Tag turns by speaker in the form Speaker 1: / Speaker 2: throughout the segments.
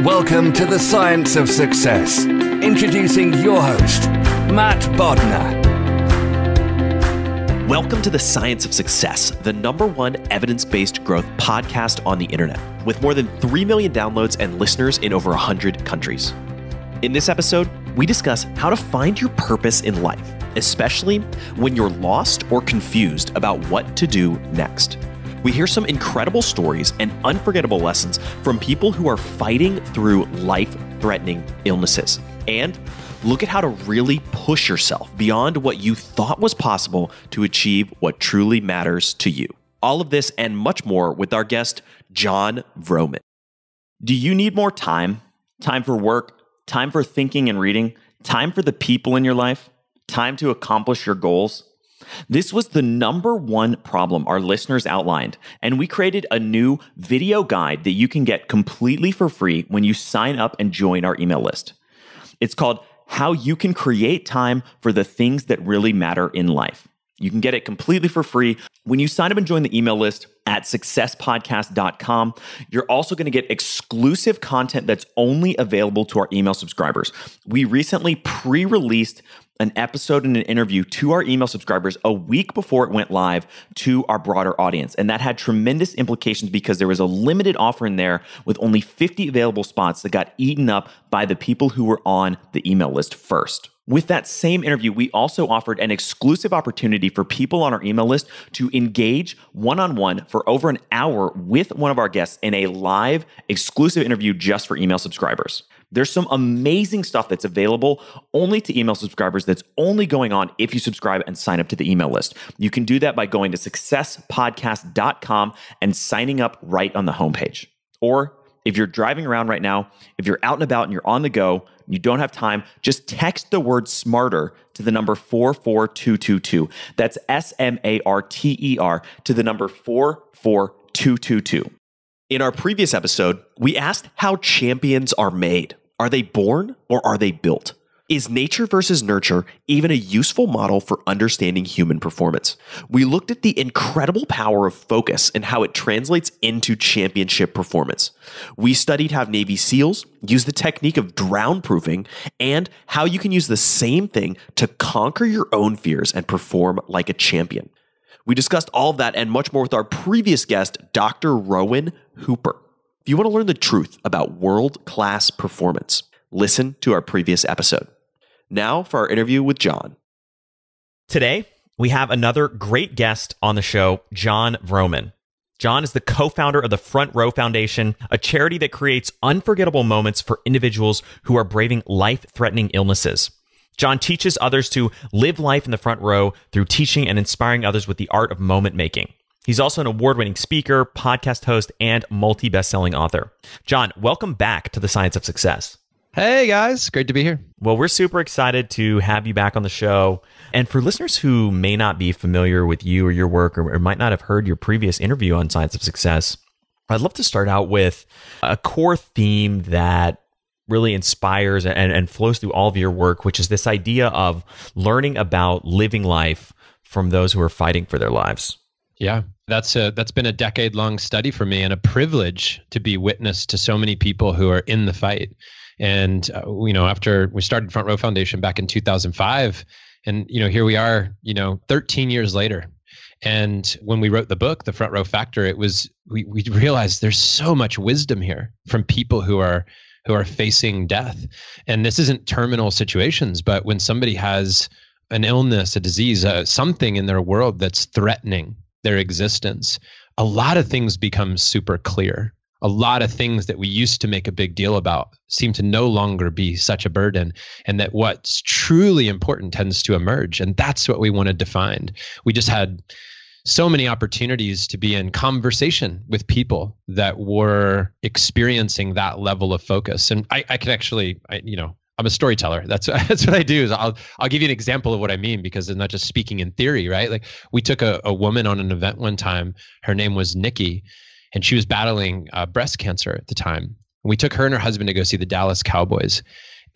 Speaker 1: Welcome to the Science of Success. Introducing your host, Matt Bodnar.
Speaker 2: Welcome to the Science of Success, the #1 evidence-based growth podcast on the internet, with more than 3 million downloads and listeners in over 100 countries. In this episode, we discuss how to find your purpose in life, especially when you're lost or confused about what to do next. We hear some incredible stories and unforgettable lessons from people who are fighting through life-threatening illnesses. And look at how to really push yourself beyond what you thought was possible to achieve what truly matters to you. All of this and much more with our guest, Jon Vroman. Do you need more time? Time for work? Time for thinking and reading? Time for the people in your life? Time to accomplish your goals? This was the #1 problem our listeners outlined, and we created a new video guide that you can get completely for free when you sign up and join our email list. It's called How You Can Create Time for the Things That Really Matter in Life. You can get it completely for free when you sign up and join the email list at successpodcast.com. You're also going to get exclusive content that's only available to our email subscribers. We recently pre-released an episode and an interview to our email subscribers a week before it went live to our broader audience. And that had tremendous implications because there was a limited offer in there with only 50 available spots that got eaten up by the people who were on the email list first. With that same interview, we also offered an exclusive opportunity for people on our email list to engage one-on-one for over an hour with one of our guests in a live exclusive interview just for email subscribers. There's some amazing stuff that's available only to email subscribers that's only going on if you subscribe and sign up to the email list. You can do that by going to successpodcast.com and signing up right on the homepage. Or if you're driving around right now, if you're out and about and you're on the go, and you don't have time, just text the word SMARTER to the number 44222. That's SMARTER to the number 44222. In our previous episode, we asked how champions are made. Are they born or are they built? Is nature versus nurture even a useful model for understanding human performance? We looked at the incredible power of focus and how it translates into championship performance. We studied how Navy SEALs use the technique of drown proofing and how you can use the same thing to conquer your own fears and perform like a champion. We discussed all of that and much more with our previous guest, Dr. Rowan Hooper. If you want to learn the truth about world-class performance, listen to our previous episode. Now for our interview with Jon. Today, we have another great guest on the show, Jon Vroman. Jon is the co-founder of the Front Row Foundation, a charity that creates unforgettable moments for individuals who are braving life-threatening illnesses. Jon teaches others to live life in the front row through teaching and inspiring others with the art of moment making. He's also an award-winning speaker, podcast host, and multi-best-selling author. Jon, welcome back to the Science of Success.
Speaker 3: Hey guys, great to be here.
Speaker 2: Well, we're super excited to have you back on the show. And for listeners who may not be familiar with you or your work or might not have heard your previous interview on Science of Success, I'd love to start out with a core theme that really inspires and flows through all of your work, which is this idea of learning about living life from those who are fighting for their lives.
Speaker 3: Yeah, that's been a decade-long study for me and a privilege to be witness to so many people who are in the fight. And, after we started Front Row Foundation back in 2005, and, here we are, 13 years later. And when we wrote the book, The Front Row Factor, we realized there's so much wisdom here from people who are facing death. And this isn't terminal situations, but when somebody has an illness, a disease, something in their world that's threatening their existence, a lot of things become super clear. A lot of things that we used to make a big deal about seem to no longer be such a burden, and that what's truly important tends to emerge. And that's what we wanted to find. We just had so many opportunities to be in conversation with people that were experiencing that level of focus. And I could actually, I'm a storyteller. That's what I do. Is I'll give you an example of what I mean, because it's not just speaking in theory, right? Like we took a woman on an event one time. Her name was Nikki, and she was battling breast cancer at the time. We took her and her husband to go see the Dallas Cowboys.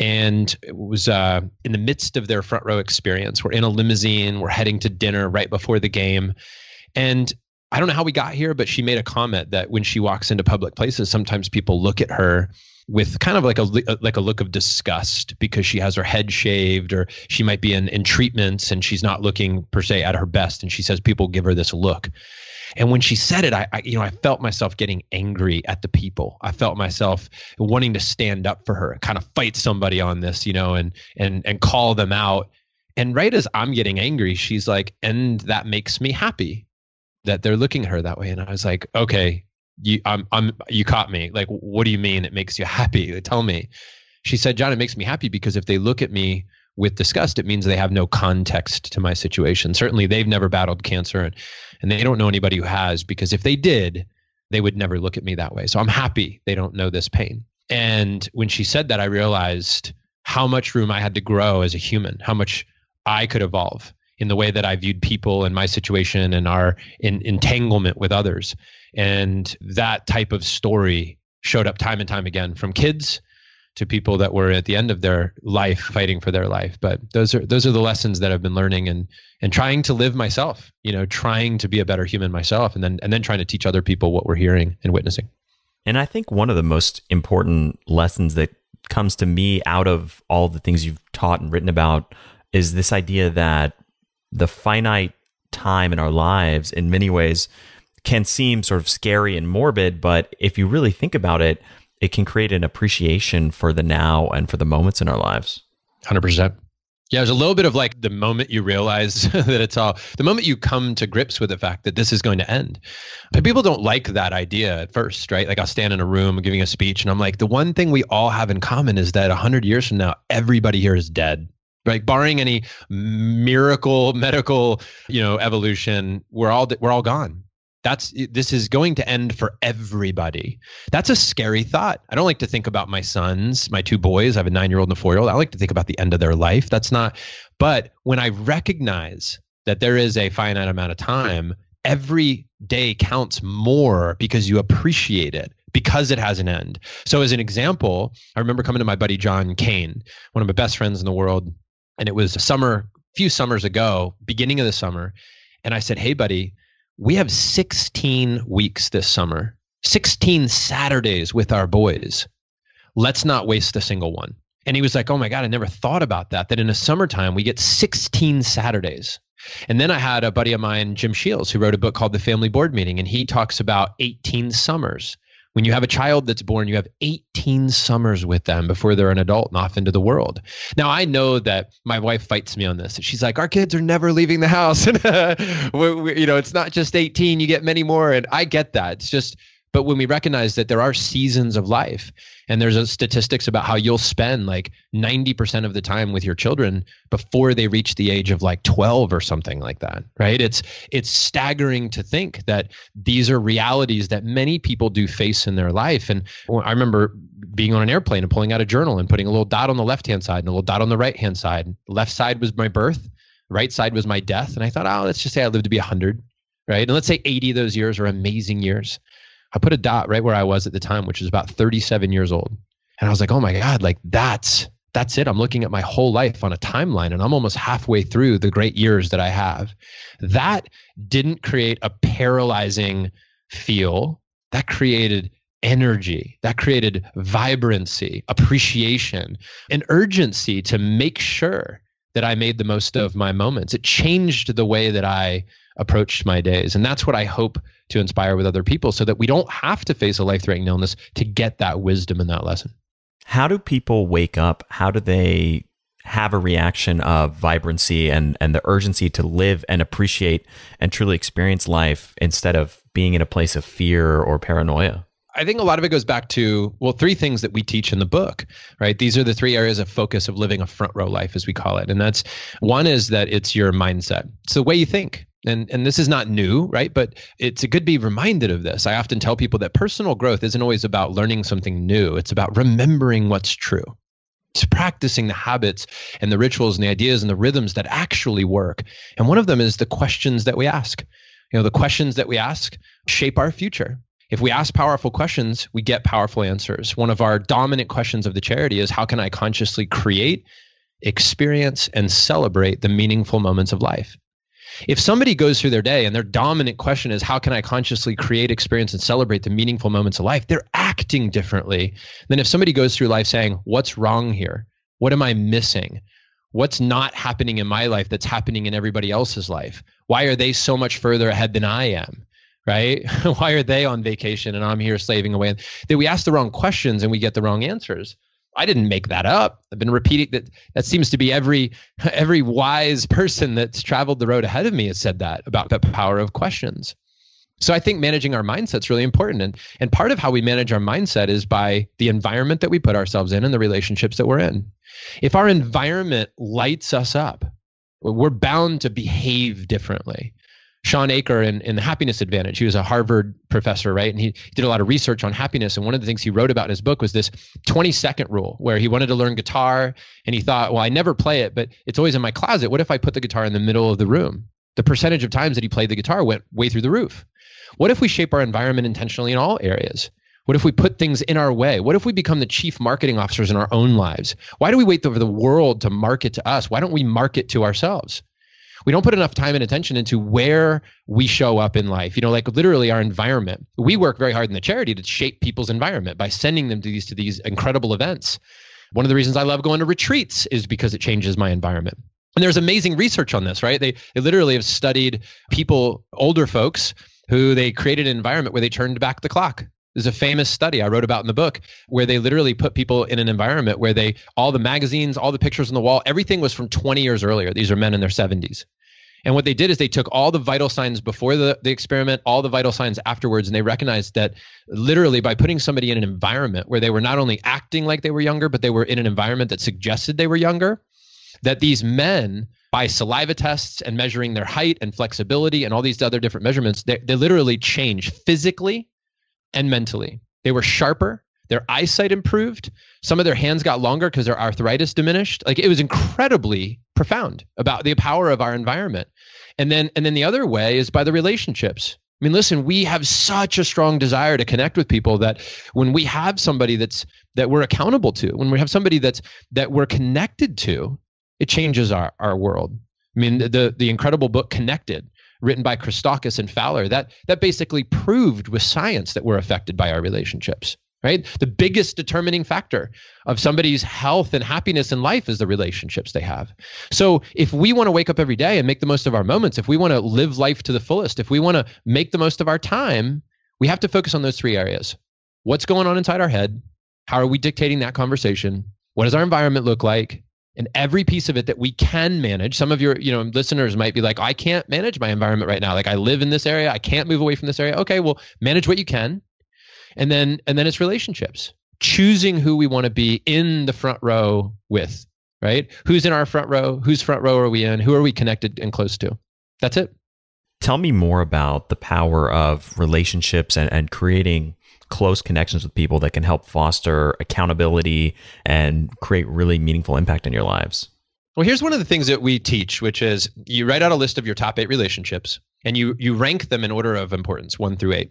Speaker 3: And it was in the midst of their front row experience. We're in a limousine. We're heading to dinner right before the game. And I don't know how we got here, but she made a comment that when she walks into public places, sometimes people look at her with kind of like a look of disgust because she has her head shaved, or she might be in treatments and she's not looking per se at her best. And she says people give her this look. And when she said it, I felt myself getting angry at the people. I felt myself wanting to stand up for her, kind of fight somebody on this, and call them out. And right as I'm getting angry, she's like, and that makes me happy that they're looking at her that way. And I was like, okay, you caught me. Like, what do you mean it makes you happy? Tell me. She said, Jon, it makes me happy because if they look at me with disgust, it means they have no context to my situation. Certainly they've never battled cancer, and they don't know anybody who has, because if they did, they would never look at me that way. So I'm happy they don't know this pain. And when she said that, I realized how much room I had to grow as a human, how much I could evolve in the way that I viewed people and my situation and our entanglement with others. And that type of story showed up time and time again, from kids to people that were at the end of their life fighting for their life. But those are the lessons that I've been learning and trying to live myself, trying to be a better human myself, and then trying to teach other people what we're hearing and witnessing.
Speaker 4: And I think one of the most important lessons that comes to me out of all the things you've taught and written about is this idea that the finite time in our lives in many ways can seem sort of scary and morbid, but if you really think about it, it can create an appreciation for the now and for the moments in our lives.
Speaker 3: 100%. Yeah, there's a little bit of like the moment you realize that the moment you come to grips with the fact that this is going to end. But people don't like that idea at first, right? Like I'll stand in a room giving a speech and I'm like, the one thing we all have in common is that 100 years from now, everybody here is dead. Right? Barring any miracle medical, evolution, we're all gone. This is going to end for everybody. That's a scary thought. I don't like to think about my sons, my two boys. I have a 9-year-old and a 4-year-old. I like to think about the end of their life. But when I recognize that there is a finite amount of time, every day counts more because you appreciate it, because it has an end. So as an example, I remember coming to my buddy, John Kane, one of my best friends in the world. And it was a few summers ago, beginning of the summer. And I said, hey, buddy, we have 16 weeks this summer, 16 Saturdays with our boys. Let's not waste a single one. And he was like, oh my God, I never thought about that in the summertime, we get 16 Saturdays. And then I had a buddy of mine, Jim Shields, who wrote a book called The Family Board Meeting. And he talks about 18 summers. When you have a child that's born, you have 18 summers with them before they're an adult and off into the world. Now, I know that my wife fights me on this. She's like, our kids are never leaving the house. It's not just 18, you get many more. And I get that. But when we recognize that there are seasons of life, and there's statistics about how you'll spend like 90% of the time with your children before they reach the age of like 12 or something like that, right? It's staggering to think that these are realities that many people do face in their life. And I remember being on an airplane and pulling out a journal and putting a little dot on the left-hand side and a little dot on the right-hand side. The left side was my birth, right side was my death. And I thought, let's just say I lived to be 100, right? And let's say 80 of those years are amazing years. I put a dot right where I was at the time, which is about 37 years old. And I was like, oh my God, like that's it. I'm looking at my whole life on a timeline and I'm almost halfway through the great years that I have. That didn't create a paralyzing feel. That created energy. That created vibrancy, appreciation, and urgency to make sure that I made the most of my moments. It changed the way that I approached my days. And that's what I hope to inspire with other people, so that we don't have to face a life-threatening illness to get that wisdom and that lesson.
Speaker 4: How do people wake up? How do they have a reaction of vibrancy and the urgency to live and appreciate and truly experience life instead of being in a place of fear or paranoia?
Speaker 3: I think a lot of it goes back to, 3 things that we teach in the book, right? These are the 3 areas of focus of living a front row life, as we call it. And that's, one is that it's your mindset. It's the way you think. And this is not new, right? But it's good to be reminded of this. I often tell people that personal growth isn't always about learning something new. It's about remembering what's true. It's practicing the habits and the rituals and the ideas and the rhythms that actually work. And one of them is the questions that we ask. The questions that we ask shape our future. If we ask powerful questions, we get powerful answers. One of our dominant questions of the charity is, how can I consciously create, experience, and celebrate the meaningful moments of life? If somebody goes through their day and their dominant question is, how can I consciously create, experience, and celebrate the meaningful moments of life? They're acting differently than if somebody goes through life saying, what's wrong here? What am I missing? What's not happening in my life that's happening in everybody else's life? Why are they so much further ahead than I am? Right? Why are they on vacation and I'm here slaving away? That we ask the wrong questions and we get the wrong answers. I didn't make that up. I've been repeating that. That seems to be every wise person that's traveled the road ahead of me has said that about the power of questions. So I think managing our mindset is really important. And part of how we manage our mindset is by the environment that we put ourselves in and the relationships that we're in. If our environment lights us up, we're bound to behave differently. Sean Aker in The Happiness Advantage, he was a Harvard professor, right? And he did a lot of research on happiness. And one of the things he wrote about in his book was this 20-second rule, where he wanted to learn guitar. And he thought, well, I never play it, but it's always in my closet. What if I put the guitar in the middle of the room? The percentage of times that he played the guitar went way through the roof. What if we shape our environment intentionally in all areas? What if we put things in our way? What if we become the chief marketing officers in our own lives? Why do we wait for the world to market to us? Why don't we market to ourselves? We don't put enough time and attention into where we show up in life. You know, like literally our environment. We work very hard in the charity to shape people's environment by sending them to these incredible events. One of the reasons I love going to retreats is because it changes my environment. And there's amazing research on this, right? They literally have studied people, older folks, who they created an environment where they turned back the clock. There's a famous study I wrote about in the book where they literally put people in an environment where all the magazines, all the pictures on the wall, everything was from 20 years earlier. These are men in their 70s. And what they did is they took all the vital signs before the experiment, all the vital signs afterwards, and they recognized that literally by putting somebody in an environment where they were not only acting like they were younger, but they were in an environment that suggested they were younger, that these men, by saliva tests and measuring their height and flexibility and all these other different measurements, they literally changed physically and mentally. They were sharper. Their eyesight improved. Some of their hands got longer because their arthritis diminished. Like, it was incredibly profound about the power of our environment. And then the other way is by the relationships. I mean, listen, we have such a strong desire to connect with people that when we have somebody that we're accountable to, when we have somebody that we're connected to, it changes our world. I mean, the incredible book Connected, written by Christakis and Fowler, that basically proved with science that we're affected by our relationships, right? The biggest determining factor of somebody's health and happiness in life is the relationships they have. So if we want to wake up every day and make the most of our moments, if we want to live life to the fullest, if we want to make the most of our time, we have to focus on those three areas. What's going on inside our head? How are we dictating that conversation? What does our environment look like? And every piece of it that we can manage. Some of your listeners might be like, I can't manage my environment right now. Like, I live in this area. I can't move away from this area. Okay, well, manage what you can. And then it's relationships. Choosing who we want to be in the front row with, right? Who's in our front row? Whose front row are we in? Who are we connected and close to? That's it.
Speaker 4: Tell me more about the power of relationships and creating close connections with people that can help foster accountability and create really meaningful impact in your lives.
Speaker 3: Well, here's one of the things that we teach, which is you write out a list of your top 8 relationships and you rank them in order of importance, 1 through 8.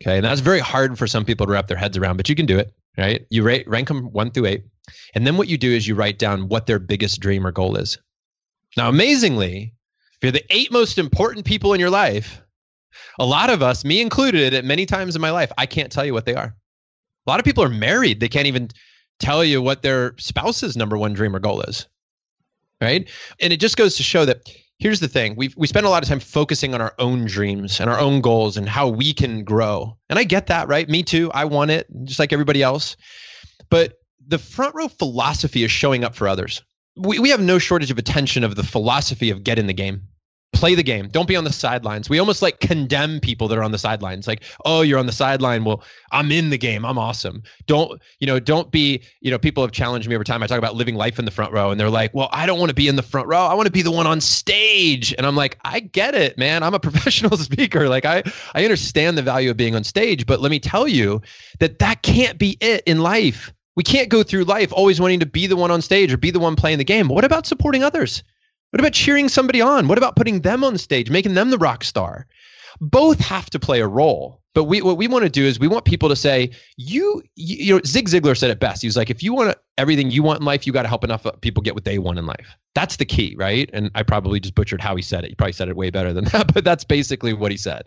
Speaker 3: Okay. And that's very hard for some people to wrap their heads around, but you can do it, right? You rank them 1 through 8. And then what you do is you write down what their biggest dream or goal is. Now, amazingly, if you're the 8 most important people in your life, a lot of us, me included, at many times in my life, I can't tell you what they are. A lot of people are married. They can't even tell you what their spouse's number 1 dream or goal is, right? And it just goes to show that here's the thing. We spend a lot of time focusing on our own dreams and our own goals and how we can grow. And I get that, right? Me too. I want it just like everybody else. But the front row philosophy is showing up for others. We have no shortage of attention of the philosophy of get in the game. Play the game. Don't be on the sidelines. We almost like condemn people that are on the sidelines. Like, oh, you're on the sideline. Well, I'm in the game. I'm awesome. Don't be, people have challenged me over time. I talk about living life in the front row and they're like, well, I don't want to be in the front row. I want to be the one on stage. And I'm like, I get it, man. I'm a professional speaker. Like I understand the value of being on stage, but let me tell you that can't be it in life. We can't go through life always wanting to be the one on stage or be the one playing the game. What about supporting others? What about cheering somebody on? What about putting them on stage, making them the rock star? both have to play a role. But what we want to do is we want people to say, you know, Zig Ziglar said it best. He was like, if you want everything you want in life, you got to help enough people get what they want in life. That's the key, right? And I probably just butchered how he said it. He probably said it way better than that, but that's basically what he said.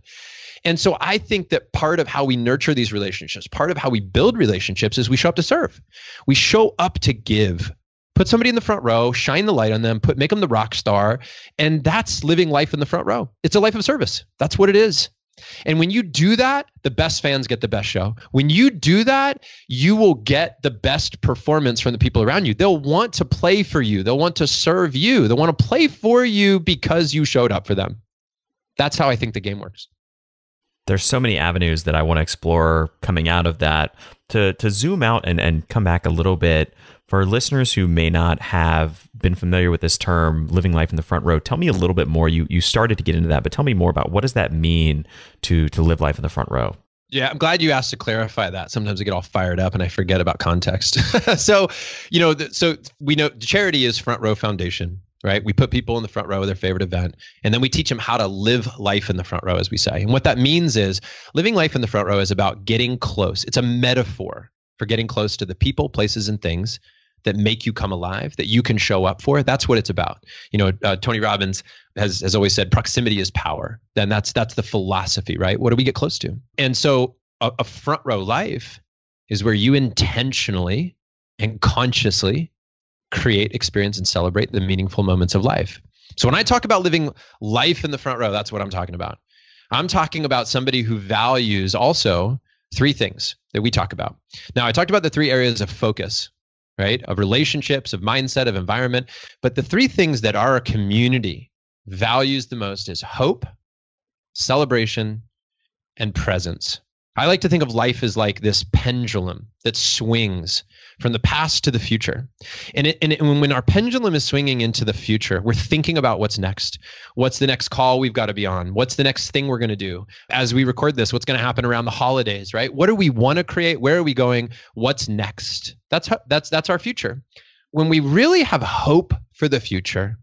Speaker 3: And so I think that part of how we nurture these relationships, part of how we build relationships is we show up to serve. We show up to give. Put somebody in the front row, shine the light on them, make them the rock star. And that's living life in the front row. It's a life of service. That's what it is. And when you do that, the best fans get the best show. When you do that, you will get the best performance from the people around you. They'll want to play for you. They'll want to serve you. They'll want to play for you because you showed up for them. That's how I think the game works.
Speaker 4: There's so many avenues that I want to explore coming out of that. To zoom out and come back a little bit, for listeners who may not have been familiar with this term, living life in the front row, tell me a little bit more. You started to get into that, but tell me more about what does that mean to live life in the front row?
Speaker 3: Yeah, I'm glad you asked to clarify that. Sometimes I get all fired up and I forget about context. So we know charity is Front Row Foundation, right? We put people in the front row of their favorite event, and then we teach them how to live life in the front row, as we say. And what that means is living life in the front row is about getting close. It's a metaphor for getting close to the people, places, and things that make you come alive, that you can show up for. That's what it's about. You know, Tony Robbins has always said proximity is power. Then that's the philosophy, right? What do we get close to? And so a front row life is where you intentionally and consciously create, experience, and celebrate the meaningful moments of life. So when I talk about living life in the front row, that's what I'm talking about. I'm talking about somebody who values also three things that we talk about. Now, I talked about the three areas of focus, right? Of relationships, of mindset, of environment. But the three things that our community values the most is hope, celebration, and presence. I like to think of life as like this pendulum that swings from the past to the future. And when our pendulum is swinging into the future, we're thinking about what's next. What's the next call we've got to be on? What's the next thing we're going to do? As we record this, what's going to happen around the holidays, right? What do we want to create? Where are we going? What's next? That's our future. When we really have hope for the future,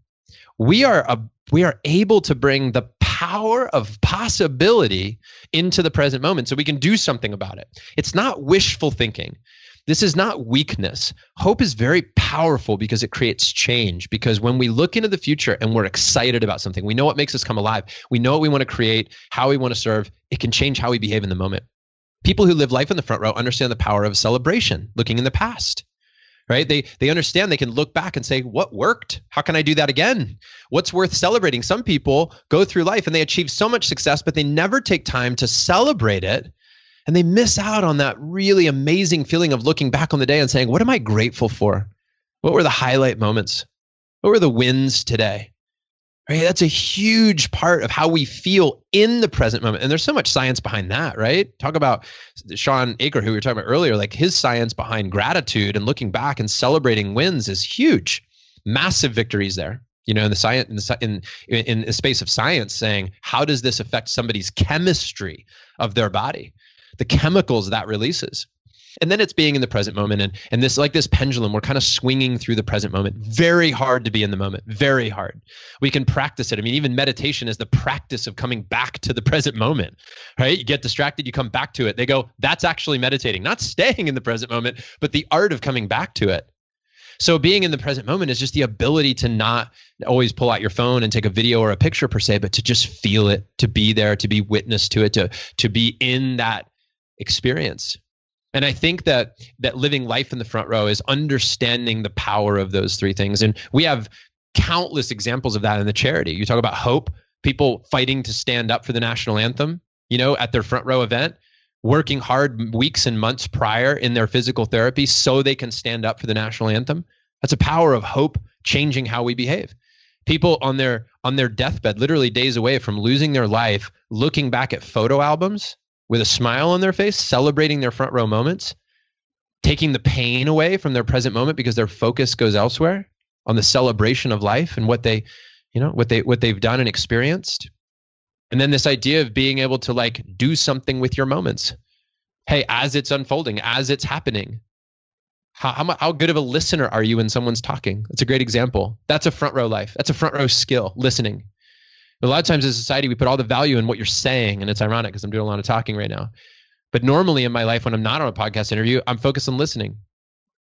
Speaker 3: we are able to bring the power of possibility into the present moment so we can do something about it. It's not wishful thinking. This is not weakness. Hope is very powerful because it creates change. Because when we look into the future and we're excited about something, we know what makes us come alive. We know what we want to create, how we want to serve. It can change how we behave in the moment. People who live life in the front row understand the power of celebration, looking in the past. Right? They understand they can look back and say, what worked? How can I do that again? What's worth celebrating? Some people go through life and they achieve so much success, but they never take time to celebrate it. And they miss out on that really amazing feeling of looking back on the day and saying, what am I grateful for? What were the highlight moments? What were the wins today? Right? That's a huge part of how we feel in the present moment. And there's so much science behind that, right? Talk about Sean Aker, who we were talking about earlier, like his science behind gratitude and looking back and celebrating wins is huge. Massive victories there. You know, in the space of science, saying, how does this affect somebody's chemistry of their body? The chemicals that releases. And then it's being in the present moment. And this, like this pendulum, we're kind of swinging through the present moment. Very hard to be in the moment. Very hard. We can practice it. I mean, even meditation is the practice of coming back to the present moment, right? You get distracted, you come back to it. They go, that's actually meditating, not staying in the present moment, but the art of coming back to it. So being in the present moment is just the ability to not always pull out your phone and take a video or a picture per se, but to just feel it, to be there, to be witness to it, to be in that experience. And I think that living life in the front row is understanding the power of those three things. And we have countless examples of that in the charity. You talk about hope, people fighting to stand up for the national anthem, you know, at their front row event, working hard weeks and months prior in their physical therapy so they can stand up for the national anthem. That's a power of hope changing how we behave. People on their deathbed, literally days away from losing their life, looking back at photo albums with a smile on their face, celebrating their front row moments, taking the pain away from their present moment because their focus goes elsewhere on the celebration of life and what they've done and experienced. And then this idea of being able to like do something with your moments. Hey, as it's unfolding, as it's happening, how good of a listener are you when someone's talking? That's a great example. That's a front row life. That's a front row skill, listening. A lot of times as a society, we put all the value in what you're saying. And it's ironic because I'm doing a lot of talking right now. But normally in my life, when I'm not on a podcast interview, I'm focused on listening.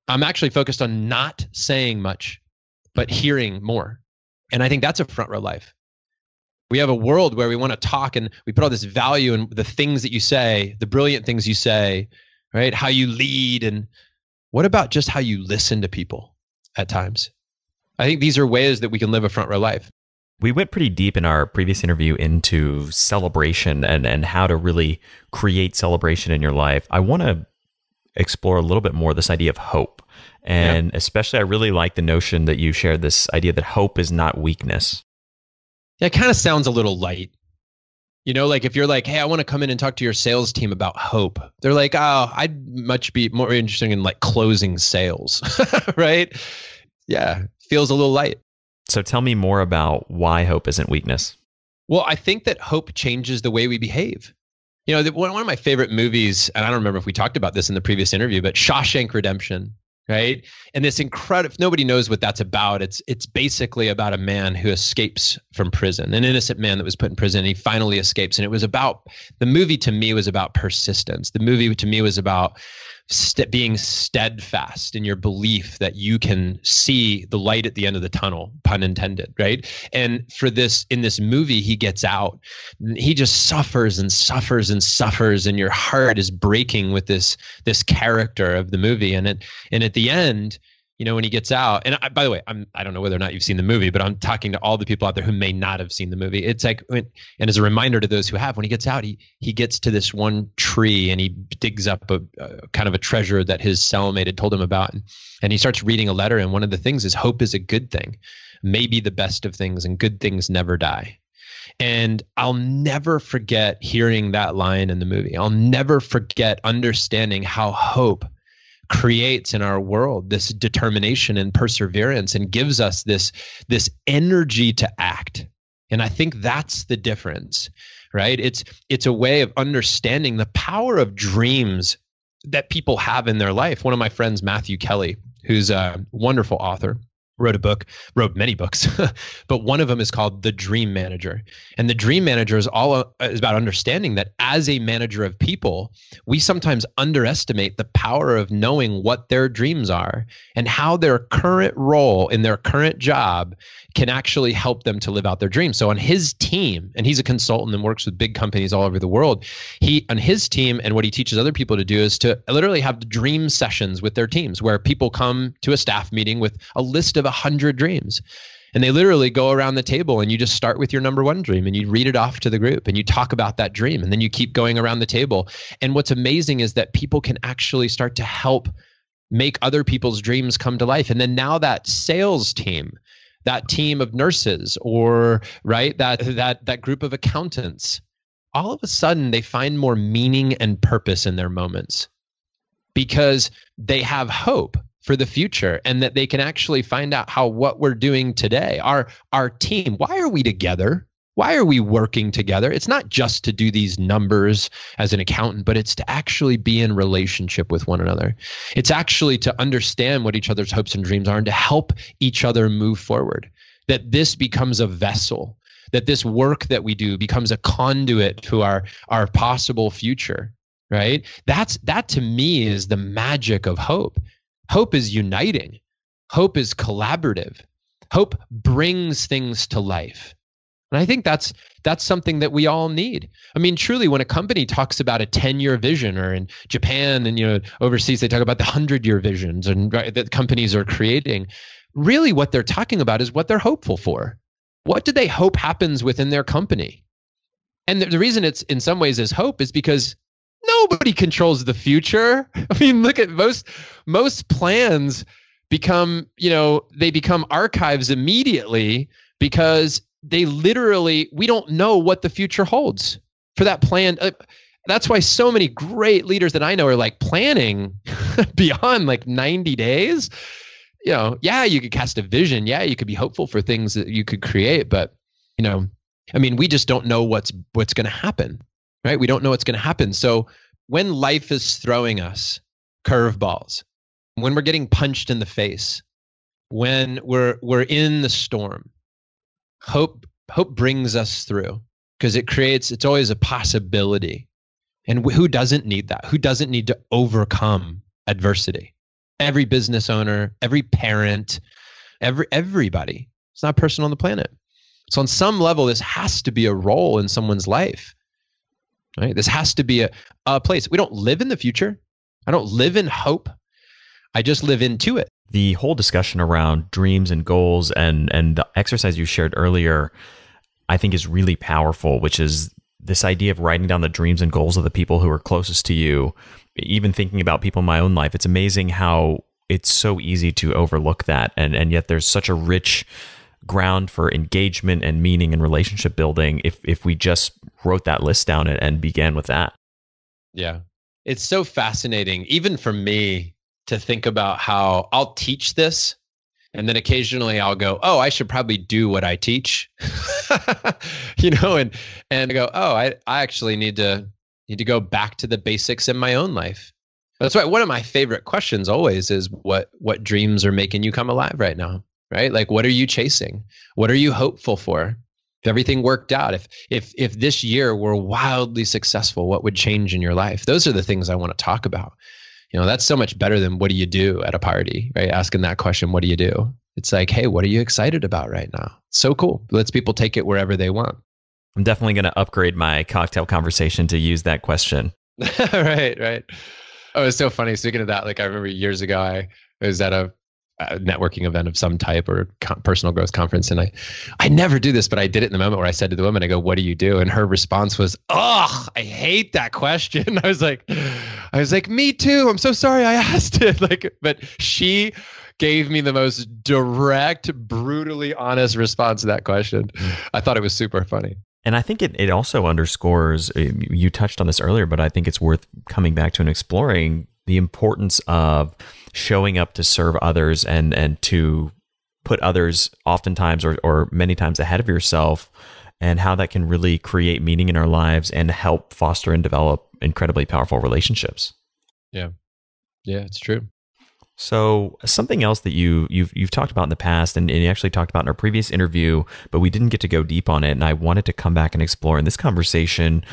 Speaker 3: I'm actually focused on not saying much, but hearing more. And I think that's a front row life. We have a world where we want to talk and we put all this value in the things that you say, the brilliant things you say, right? How you lead. And what about just how you listen to people at times? I think these are ways that we can live a front row life.
Speaker 4: We went pretty deep in our previous interview into celebration and how to really create celebration in your life. I want to explore a little bit more this idea of hope. And especially, I really like the notion that you shared, this idea that hope is not weakness.
Speaker 3: Yeah, it kind of sounds a little light. You know, like if you're like, hey, I want to come in and talk to your sales team about hope. They're like, oh, I'd much be more interested in like closing sales, right? Yeah, feels a little light.
Speaker 4: So tell me more about why hope isn't weakness.
Speaker 3: Well, I think that hope changes the way we behave. You know, one of my favorite movies, and I don't remember if we talked about this in the previous interview, but Shawshank Redemption, right? And this incredible, if nobody knows what that's about, it's basically about a man who escapes from prison, an innocent man that was put in prison, and he finally escapes. And it was about, the movie to me was about persistence. The movie to me was about being steadfast in your belief that you can see the light at the end of the tunnel, pun intended, right? And for this, in this movie, he gets out. He just suffers and suffers and suffers, and your heart is breaking with this character of the movie. And at the end, you know, when he gets out, and by the way, I don't know whether or not you've seen the movie, but I'm talking to all the people out there who may not have seen the movie. It's like, and as a reminder to those who have, when he gets out, he gets to this one tree and he digs up a kind of a treasure that his cellmate had told him about. And he starts reading a letter. And one of the things is hope is a good thing, maybe the best of things, and good things never die. And I'll never forget hearing that line in the movie. I'll never forget understanding how hope creates in our world this determination and perseverance and gives us this energy to act. And I think that's the difference, right? It's a way of understanding the power of dreams that people have in their life. One of my friends, Matthew Kelly, who's a wonderful author, wrote many books, but one of them is called The Dream Manager. And The Dream Manager is about understanding that as a manager of people, we sometimes underestimate the power of knowing what their dreams are and how their current role in their current job can actually help them to live out their dreams. So on his team, and he's a consultant and works with big companies all over the world, on his team, and what he teaches other people to do is to literally have dream sessions with their teams where people come to a staff meeting with a list of 100 dreams. And they literally go around the table and you just start with your number one dream and you read it off to the group and you talk about that dream. And then you keep going around the table. And what's amazing is that people can actually start to help make other people's dreams come to life. And then now that sales team, that team of nurses, or right, that group of accountants, all of a sudden they find more meaning and purpose in their moments because they have hope for the future, and that they can actually find out how what we're doing today, our team, why are we together? Why are we working together? It's not just to do these numbers as an accountant, but it's to actually be in relationship with one another. It's actually to understand what each other's hopes and dreams are and to help each other move forward. That this becomes a vessel, that this work that we do becomes a conduit to our possible future, right? That to me is the magic of hope. Hope is uniting. Hope is collaborative. Hope brings things to life. And I think that's something that we all need. I mean, truly, when a company talks about a 10-year vision, or in Japan and overseas, they talk about the 100-year visions and that companies are creating. Really, what they're talking about is what they're hopeful for. What do they hope happens within their company? And the reason it's in some ways is hope is because nobody controls the future. I mean, look at most plans become archives immediately because we don't know what the future holds for that plan. That's why so many great leaders that I know are like planning beyond like 90 days. You could cast a vision. Yeah, you could be hopeful for things that you could create, but we just don't know what's going to happen. Right? We don't know what's going to happen. So when life is throwing us curveballs, when we're getting punched in the face, when we're in the storm, hope Hope brings us through because it's always a possibility. And who doesn't need that? Who doesn't need to overcome adversity? Every business owner, every parent, everybody. It's not a person on the planet. So on some level, this has to be a role in someone's life, right? This has to be a place. We don't live in the future. I don't live in hope. I just live into it.
Speaker 4: The whole discussion around dreams and goals and the exercise you shared earlier, I think is really powerful, which is this idea of writing down the dreams and goals of the people who are closest to you. Even thinking about people in my own life, it's amazing how it's so easy to overlook that. And yet there's such a rich ground for engagement and meaning and relationship building if we just wrote that list down and began with that.
Speaker 3: Yeah. It's so fascinating, even for me, to think about how I'll teach this and then occasionally I'll go, oh, I should probably do what I teach, and I go, oh, I actually need to go back to the basics in my own life. That's why one of my favorite questions always is what dreams are making you come alive right now, right? Like, what are you chasing? What are you hopeful for? If everything worked out, if this year were wildly successful, what would change in your life? Those are the things I want to talk about. That's so much better than what do you do at a party, right? Asking that question, what do you do? It's like, hey, what are you excited about right now? So cool. Lets people take it wherever they want.
Speaker 4: I'm definitely going to upgrade my cocktail conversation to use that question.
Speaker 3: Right. Oh, it's so funny. Speaking of that, like I remember years ago, I was at a networking event of some type or personal growth conference. And I never do this, but I did it in the moment where I said to the woman, I go, what do you do? And her response was, oh, I hate that question. I was like, me too. I'm so sorry I asked it. But she gave me the most direct, brutally honest response to that question. I thought it was super funny.
Speaker 4: And I think it also underscores, you touched on this earlier, but I think it's worth coming back to and exploring the importance of showing up to serve others and to put others oftentimes or many times ahead of yourself, and how that can really create meaning in our lives and help foster and develop incredibly powerful relationships.
Speaker 3: Yeah, it's true.
Speaker 4: So something else that you've talked about in the past, and you actually talked about in our previous interview, but we didn't get to go deep on it, and I wanted to come back and explore in this conversation,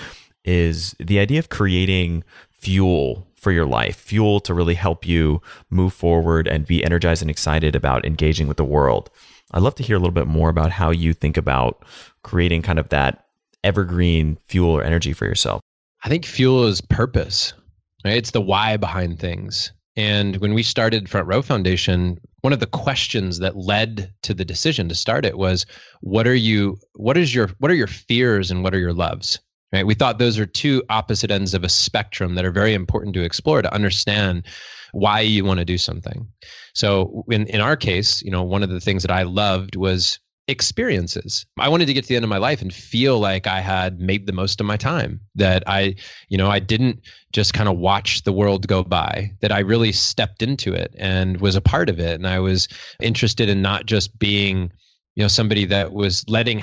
Speaker 4: is the idea of creating fuel for your life, fuel to really help you move forward and be energized and excited about engaging with the world. I'd love to hear a little bit more about how you think about creating kind of that evergreen fuel or energy for yourself.
Speaker 3: I think fuel is purpose, right? It's the why behind things. And when we started Front Row Foundation, one of the questions that led to the decision to start it was, what are your fears and what are your loves? Right? We thought those are two opposite ends of a spectrum that are very important to explore to understand why you want to do something. So in our case, one of the things that I loved was experiences. I wanted to get to the end of my life and feel like I had made the most of my time, that I didn't just kind of watch the world go by, that I really stepped into it and was a part of it. And I was interested in not just being, somebody that was letting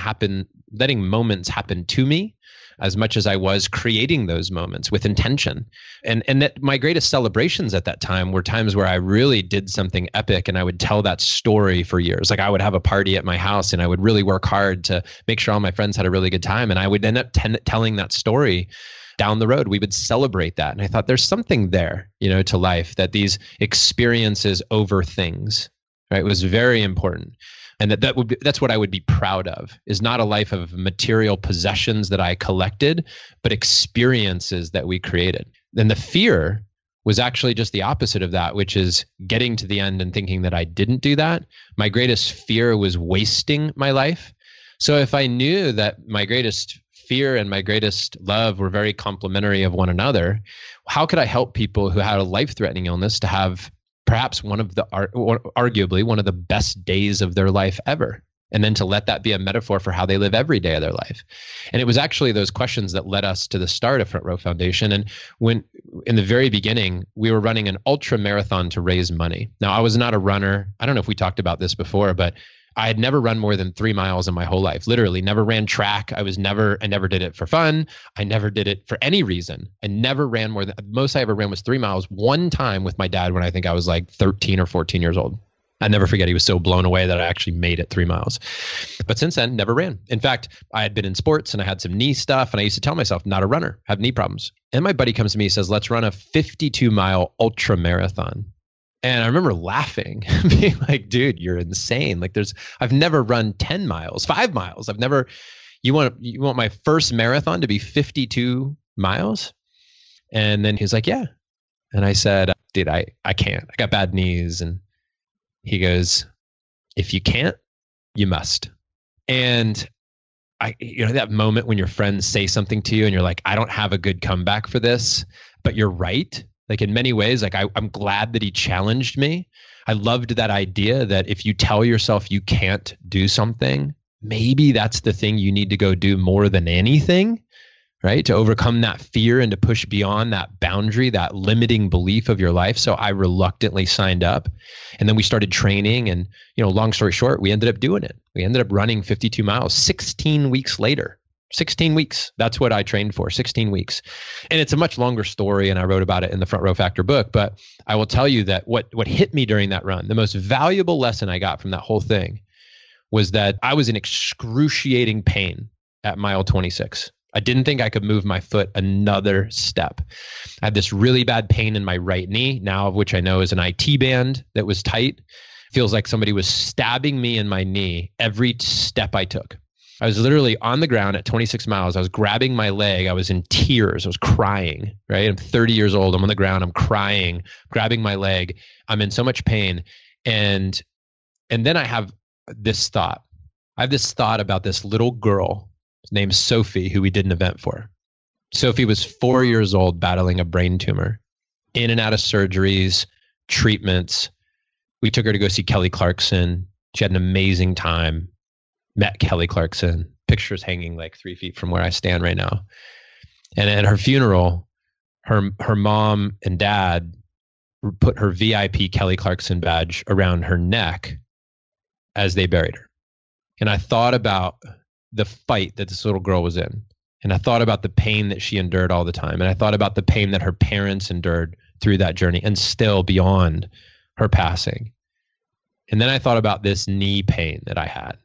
Speaker 3: moments happen to me, as much as I was creating those moments with intention. And that my greatest celebrations at that time were times where I really did something epic, and I would tell that story for years. Like I would have a party at my house and I would really work hard to make sure all my friends had a really good time. And I would end up telling that story down the road. We would celebrate that. And I thought there's something there, to life, that these experiences over things, right, was very important. And that's what I would be proud of, is not a life of material possessions that I collected, but experiences that we created. Then the fear was actually just the opposite of that, which is getting to the end and thinking that I didn't do that. My greatest fear was wasting my life. So if I knew that my greatest fear and my greatest love were very complementary of one another, how could I help people who had a life-threatening illness to have perhaps arguably one of the best days of their life ever, and then to let that be a metaphor for how they live every day of their life? And it was actually those questions that led us to the start of Front Row Foundation. And when in the very beginning, we were running an ultra marathon to raise money. Now, I was not a runner. I don't know if we talked about this before, but I had never run more than 3 miles in my whole life. Literally never ran track. I never did it for fun. I never did it for any reason. I never ran more than, most I ever ran was 3 miles one time with my dad when I think I was like 13 or 14 years old. I never forget, he was so blown away that I actually made it 3 miles. But since then, never ran. In fact, I had been in sports and I had some knee stuff, and I used to tell myself, not a runner, have knee problems. And my buddy comes to me and says, let's run a 52-mile ultra marathon. And I remember laughing, being like, dude, you're insane. Like I've never run 10 miles, 5 miles. You want my first marathon to be 52 miles? And then he's like, yeah. And I said, dude, I can't. I got bad knees. And he goes, if you can't, you must. And that moment when your friends say something to you and you're like, I don't have a good comeback for this, but you're right. Like in many ways, like I'm glad that he challenged me. I loved that idea that if you tell yourself you can't do something, maybe that's the thing you need to go do more than anything, right? To overcome that fear and to push beyond that boundary, that limiting belief of your life. So I reluctantly signed up, and then we started training, and, long story short, we ended up doing it. We ended up running 52 miles 16 weeks later. 16 weeks. That's what I trained for, 16 weeks. And it's a much longer story, and I wrote about it in the Front Row Factor book. But I will tell you that what hit me during that run, the most valuable lesson I got from that whole thing, was that I was in excruciating pain at mile 26. I didn't think I could move my foot another step. I had this really bad pain in my right knee, now of which I know is an IT band that was tight. Feels like somebody was stabbing me in my knee every step I took. I was literally on the ground at 26 miles. I was grabbing my leg. I was in tears. I was crying, right? I'm 30 years old. I'm on the ground. I'm crying, grabbing my leg. I'm in so much pain. And then I have this thought. I have this thought about this little girl named Sophie, who we did an event for. Sophie was 4 years old, battling a brain tumor, in and out of surgeries, treatments. We took her to go see Kelly Clarkson. She had an amazing time. Met Kelly Clarkson, pictures hanging like 3 feet from where I stand right now. And at her funeral, her mom and dad put her VIP Kelly Clarkson badge around her neck as they buried her. And I thought about the fight that this little girl was in. And I thought about the pain that she endured all the time. And I thought about the pain that her parents endured through that journey and still beyond her passing. And then I thought about this knee pain that I had.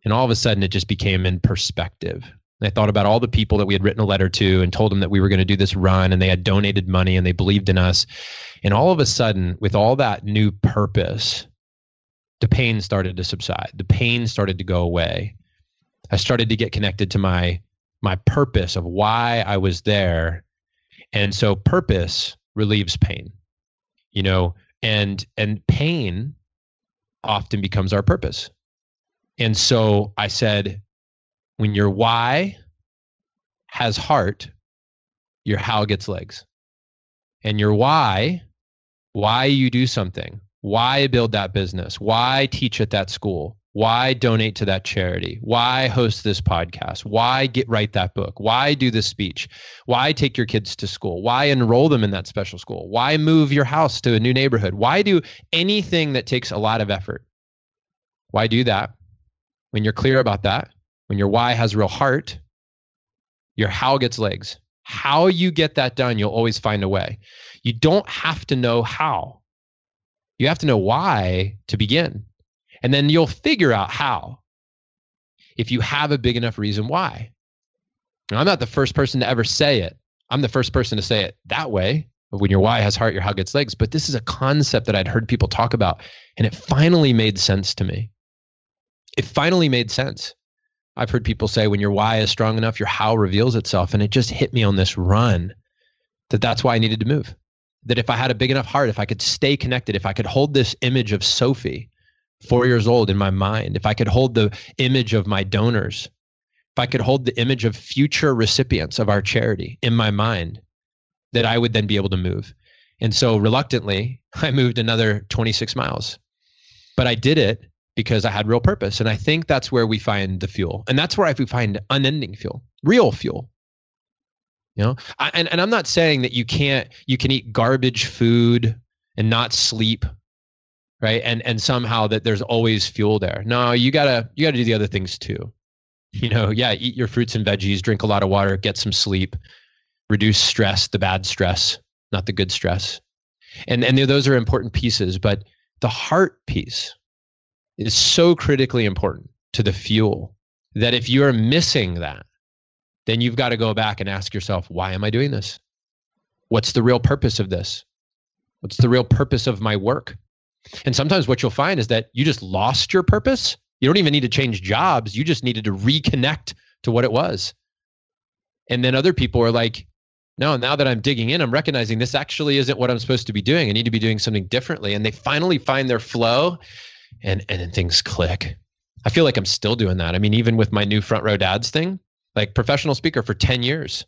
Speaker 3: And all of a sudden, it just became in perspective. And I thought about all the people that we had written a letter to and told them that we were going to do this run, and they had donated money and they believed in us. And all of a sudden, with all that new purpose, the pain started to subside. The pain started to go away. I started to get connected to my purpose of why I was there. And so purpose relieves pain, and pain often becomes our purpose. And so I said, when your why has heart, your how gets legs. And your why you do something, why build that business, why teach at that school, why donate to that charity, why host this podcast, why write that book, why do this speech, why take your kids to school, why enroll them in that special school, why move your house to a new neighborhood, why do anything that takes a lot of effort. Why do that? When you're clear about that, when your why has real heart, your how gets legs. How you get that done, you'll always find a way. You don't have to know how. You have to know why to begin. And then you'll figure out how, if you have a big enough reason why. Now, I'm not the first person to ever say it. I'm the first person to say it that way. When your why has heart, your how gets legs. But this is a concept that I'd heard people talk about, and it finally made sense to me. It finally made sense. I've heard people say when your why is strong enough, your how reveals itself. And it just hit me on this run that that's why I needed to move. That if I had a big enough heart, if I could stay connected, if I could hold this image of Sophie, 4 years old, in my mind, if I could hold the image of my donors, if I could hold the image of future recipients of our charity in my mind, that I would then be able to move. And so reluctantly, I moved another 26 miles. But I did it because I had real purpose. And I think that's where we find the fuel. And that's where we find unending fuel, real fuel. And I'm not saying that you can eat garbage food and not sleep, right? And somehow that there's always fuel there. No, you gotta do the other things too. Eat your fruits and veggies, drink a lot of water, get some sleep, reduce stress, the bad stress, not the good stress. And those are important pieces, but the heart piece is so critically important to the fuel that if you're missing that, then you've got to go back and ask yourself, why am I doing this? What's the real purpose of this? What's the real purpose of my work? And sometimes what you'll find is that you just lost your purpose. You don't even need to change jobs. You just needed to reconnect to what it was. And then other people are like, no, now that I'm digging in, I'm recognizing this actually isn't what I'm supposed to be doing. I need to be doing something differently. And they finally find their flow and then things click. I feel like I'm still doing that. I mean, even with my new Front Row Dads thing, like professional speaker for 10 years,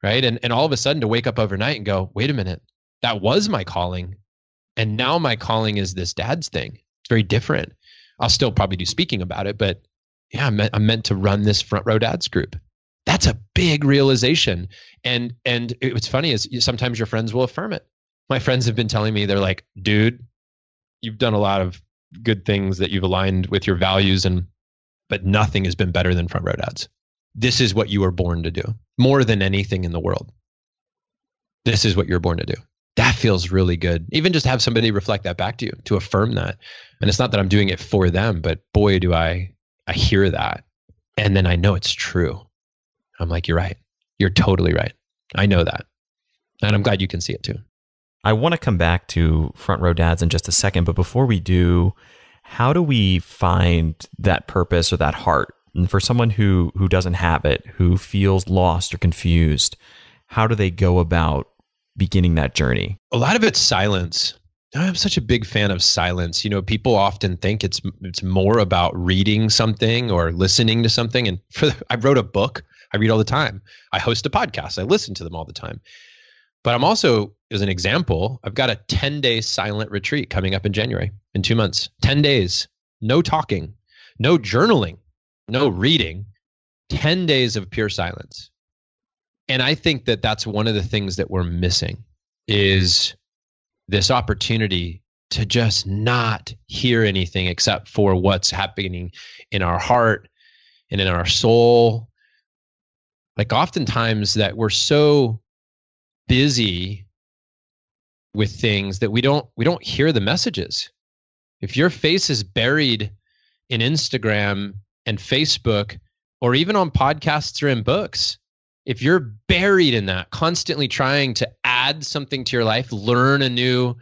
Speaker 3: right? And all of a sudden to wake up overnight and go, wait a minute, that was my calling. And now my calling is this dads thing. It's very different. I'll still probably do speaking about it, but yeah, I'm meant to run this Front Row Dads group. That's a big realization. And what's funny is sometimes your friends will affirm it. My friends have been telling me, they're like, dude, you've done a lot of good things that you've aligned with your values, but nothing has been better than Front Row Dads. This is what you were born to do more than anything in the world. This is what you're born to do. That feels really good. Even just have somebody reflect that back to you, to affirm that. And it's not that I'm doing it for them, but boy, do I hear that. And then I know it's true. I'm like, you're right. You're totally right. I know that. And I'm glad you can see it too.
Speaker 4: I want to come back to Front Row Dads in just a second, but before we do, how do we find that purpose or that heart? And for someone who doesn't have it, who feels lost or confused, how do they go about beginning that journey?
Speaker 3: A lot of it's silence. I'm such a big fan of silence. You know, people often think it's more about reading something or listening to something. And I wrote a book. I read all the time. I host a podcast. I listen to them all the time. But I'm also, as an example, I've got a 10-day silent retreat coming up in January, in 2 months. 10 days, no talking, no journaling, no reading, 10 days of pure silence. And I think that that's one of the things that we're missing is this opportunity to just not hear anything except for what's happening in our heart and in our soul. Like oftentimes that we're so busy with things that we don't hear the messages. If your face is buried in Instagram and Facebook, or even on podcasts or in books, if you're buried in that, constantly trying to add something to your life, learn a new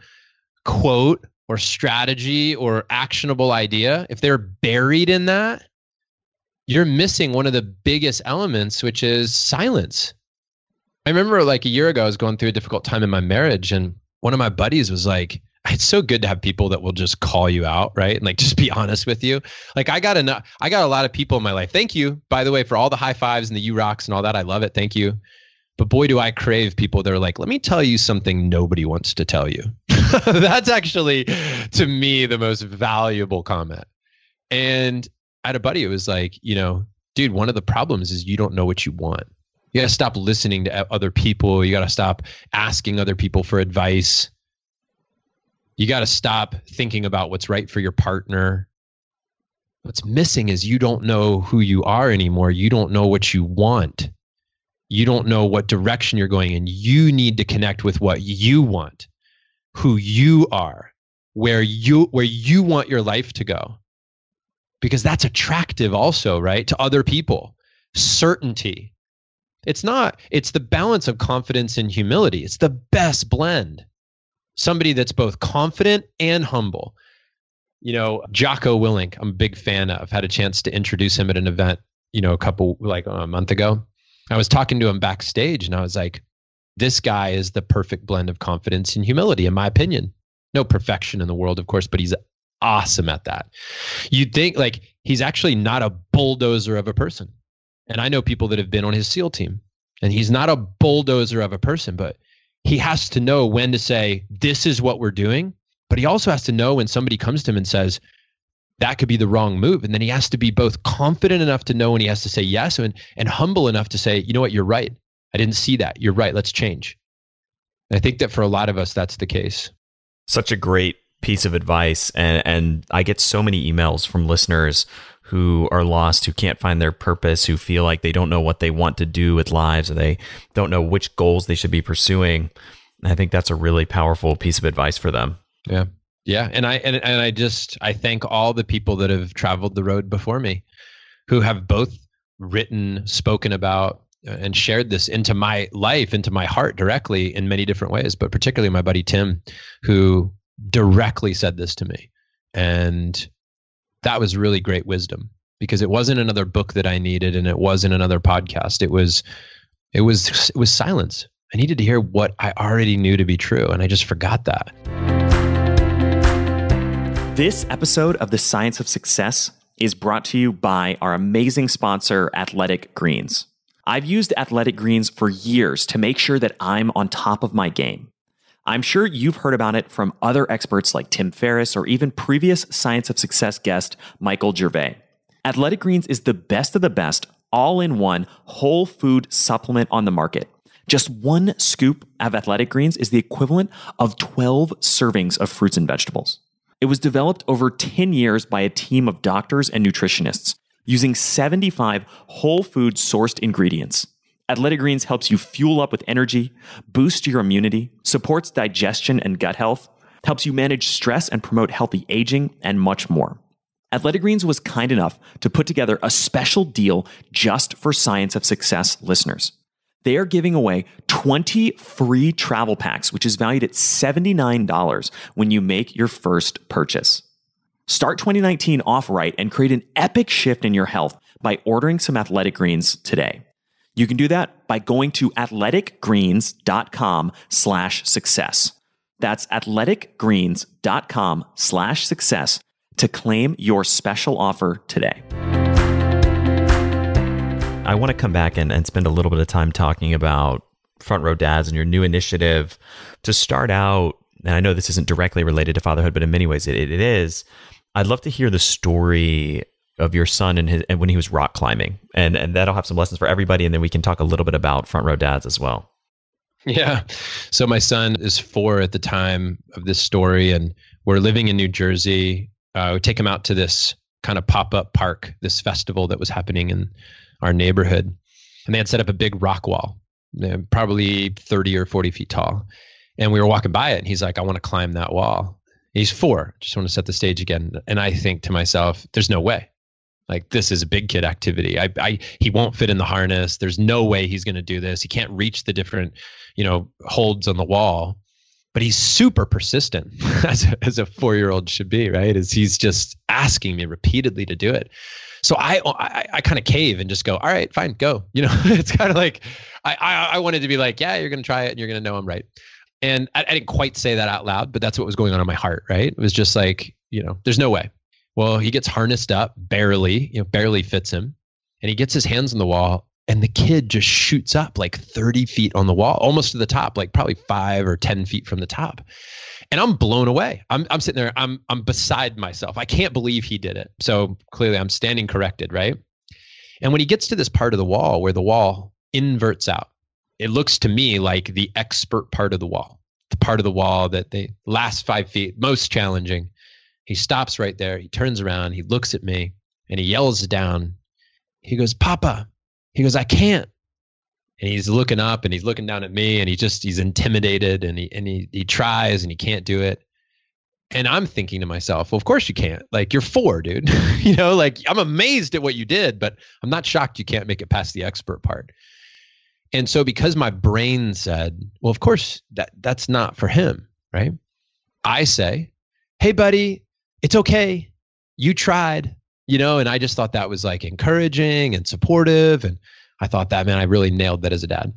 Speaker 3: quote or strategy or actionable idea, if they're buried in that, you're missing one of the biggest elements, which is silence. I remember like a year ago, I was going through a difficult time in my marriage, and one of my buddies was like, it's so good to have people that will just call you out, right? And like, just be honest with you. Like I got a lot of people in my life. Thank you, by the way, for all the high fives and the you rocks and all that. I love it. Thank you. But boy, do I crave people that are like, let me tell you something nobody wants to tell you. That's actually, to me, the most valuable comment. And I had a buddy who was like, you know, dude, one of the problems is you don't know what you want. You got to stop listening to other people. You got to stop asking other people for advice. You got to stop thinking about what's right for your partner. What's missing is you don't know who you are anymore. You don't know what you want. You don't know what direction you're going in. You need to connect with what you want, who you are, where you want your life to go. Because that's attractive also, right? To other people. Certainty. It's the balance of confidence and humility. It's the best blend. Somebody that's both confident and humble. You know, Jocko Willink, I'm a big fan of. Had a chance to introduce him at an event, you know, a month ago. I was talking to him backstage and I was like, this guy is the perfect blend of confidence and humility, in my opinion. No perfection in the world, of course, but he's awesome at that. You'd think like he's actually not a bulldozer of a person. And I know people that have been on his SEAL team, and he's not a bulldozer of a person, but he has to know when to say, this is what we're doing. But he also has to know when somebody comes to him and says, that could be the wrong move. And then he has to be both confident enough to know when he has to say yes and humble enough to say, you know what, you're right. I didn't see that. You're right. Let's change. And I think that for a lot of us, that's the case.
Speaker 4: Such a great piece of advice. And I get so many emails from listeners who are lost, who can't find their purpose, who feel like they don't know what they want to do with lives, or they don't know which goals they should be pursuing. And I think that's a really powerful piece of advice for them.
Speaker 3: Yeah. Yeah. And I thank all the people that have traveled the road before me, who have both written, spoken about, and shared this into my life, into my heart directly in many different ways, but particularly my buddy Tim, who directly said this to me. And that was really great wisdom, because it wasn't another book that I needed, and it wasn't another podcast. It was silence. I needed to hear what I already knew to be true, and I just forgot that.
Speaker 2: This episode of The Science of Success is brought to you by our amazing sponsor, Athletic Greens. I've used Athletic Greens for years to make sure that I'm on top of my game. I'm sure you've heard about it from other experts like Tim Ferriss or even previous Science of Success guest Michael Gervais. Athletic Greens is the best of the best all-in-one whole food supplement on the market. Just one scoop of Athletic Greens is the equivalent of 12 servings of fruits and vegetables. It was developed over 10 years by a team of doctors and nutritionists using 75 whole food sourced ingredients. Athletic Greens helps you fuel up with energy, boost your immunity, supports digestion and gut health, helps you manage stress and promote healthy aging, and much more. Athletic Greens was kind enough to put together a special deal just for Science of Success listeners. They are giving away 20 free travel packs, which is valued at $79 when you make your first purchase. Start 2019 off right and create an epic shift in your health by ordering some Athletic Greens today. You can do that by going to athleticgreens.com/success. That's athleticgreens.com/success to claim your special offer today.
Speaker 4: I want to come back and spend a little bit of time talking about Front Row Dads and your new initiative to start out. And I know this isn't directly related to fatherhood, but in many ways it is. I'd love to hear the story of your son and when he was rock climbing, and that'll have some lessons for everybody. And then we can talk a little bit about Front Row Dads as well.
Speaker 3: Yeah. So my son is 4 at the time of this story, and we're living in New Jersey. We take him out to this kind of pop-up park, this festival that was happening in our neighborhood. And they had set up a big rock wall, probably 30 or 40 feet tall. And we were walking by it, and he's like, I want to climb that wall. He's 4. Just want to set the stage again. And I think to myself, there's no way. Like, this is a big kid activity. He won't fit in the harness. There's no way he's going to do this. He can't reach the different, holds on the wall. But he's super persistent, as a 4-year-old should be, right? As he's just asking me repeatedly to do it. So I kind of cave and just go, all right, fine, go. It's kind of like, I wanted to be like, yeah, you're going to try it and you're going to know I'm right. And I didn't quite say that out loud, but that's what was going on in my heart, right? It was just like, there's no way. Well, he gets harnessed up, barely fits him. And he gets his hands on the wall, and the kid just shoots up like 30 feet on the wall, almost to the top, like probably 5 or 10 feet from the top. And I'm blown away. I'm sitting there, I'm beside myself. I can't believe he did it. So clearly I'm standing corrected, right? And when he gets to this part of the wall where the wall inverts out, it looks to me like the expert part of the wall, the part of the wall that the last 5 feet, most challenging. He stops right there. He turns around, he looks at me, and he yells down. He goes, Papa. He goes, I can't. And he's looking up and he's looking down at me, and he's intimidated, and he tries and he can't do it. And I'm thinking to myself, well, of course you can't. Like, you're 4, dude. Like, I'm amazed at what you did, but I'm not shocked you can't make it past the expert part. And so because my brain said, well, of course that's not for him, right? I say, hey, buddy, it's okay. You tried, and I just thought that was like encouraging and supportive. And I thought that, man, I really nailed that as a dad.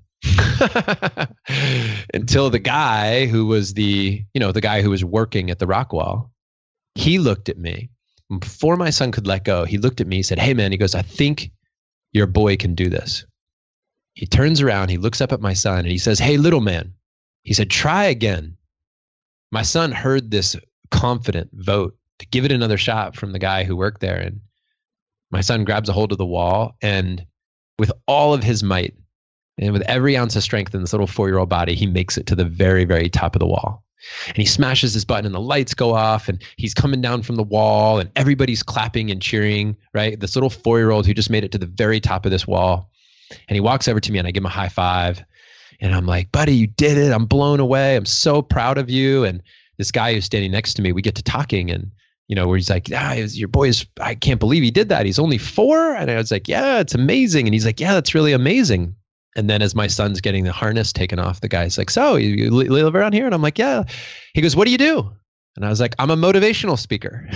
Speaker 3: Until the guy who was the guy who was working at the rock wall, he looked at me. Before my son could let go, he looked at me, he said, hey, man, he goes, I think your boy can do this. He turns around, he looks up at my son, and he says, hey, little man. He said, try again. My son heard this confident vote to give it another shot from the guy who worked there. And my son grabs a hold of the wall, and with all of his might and with every ounce of strength in this little 4-year-old body, he makes it to the very, very top of the wall. And he smashes his button, and the lights go off, and he's coming down from the wall, and everybody's clapping and cheering, right? This little 4-year-old who just made it to the very top of this wall. And he walks over to me, and I give him a high five. And I'm like, buddy, you did it. I'm blown away. I'm so proud of you. And this guy who's standing next to me, we get to talking, and where he's like, your boy is, I can't believe he did that. He's only 4. And I was like, yeah, it's amazing. And he's like, yeah, that's really amazing. And then as my son's getting the harness taken off, the guy's like, so you live around here? And I'm like, yeah. He goes, what do you do? And I was like, I'm a motivational speaker.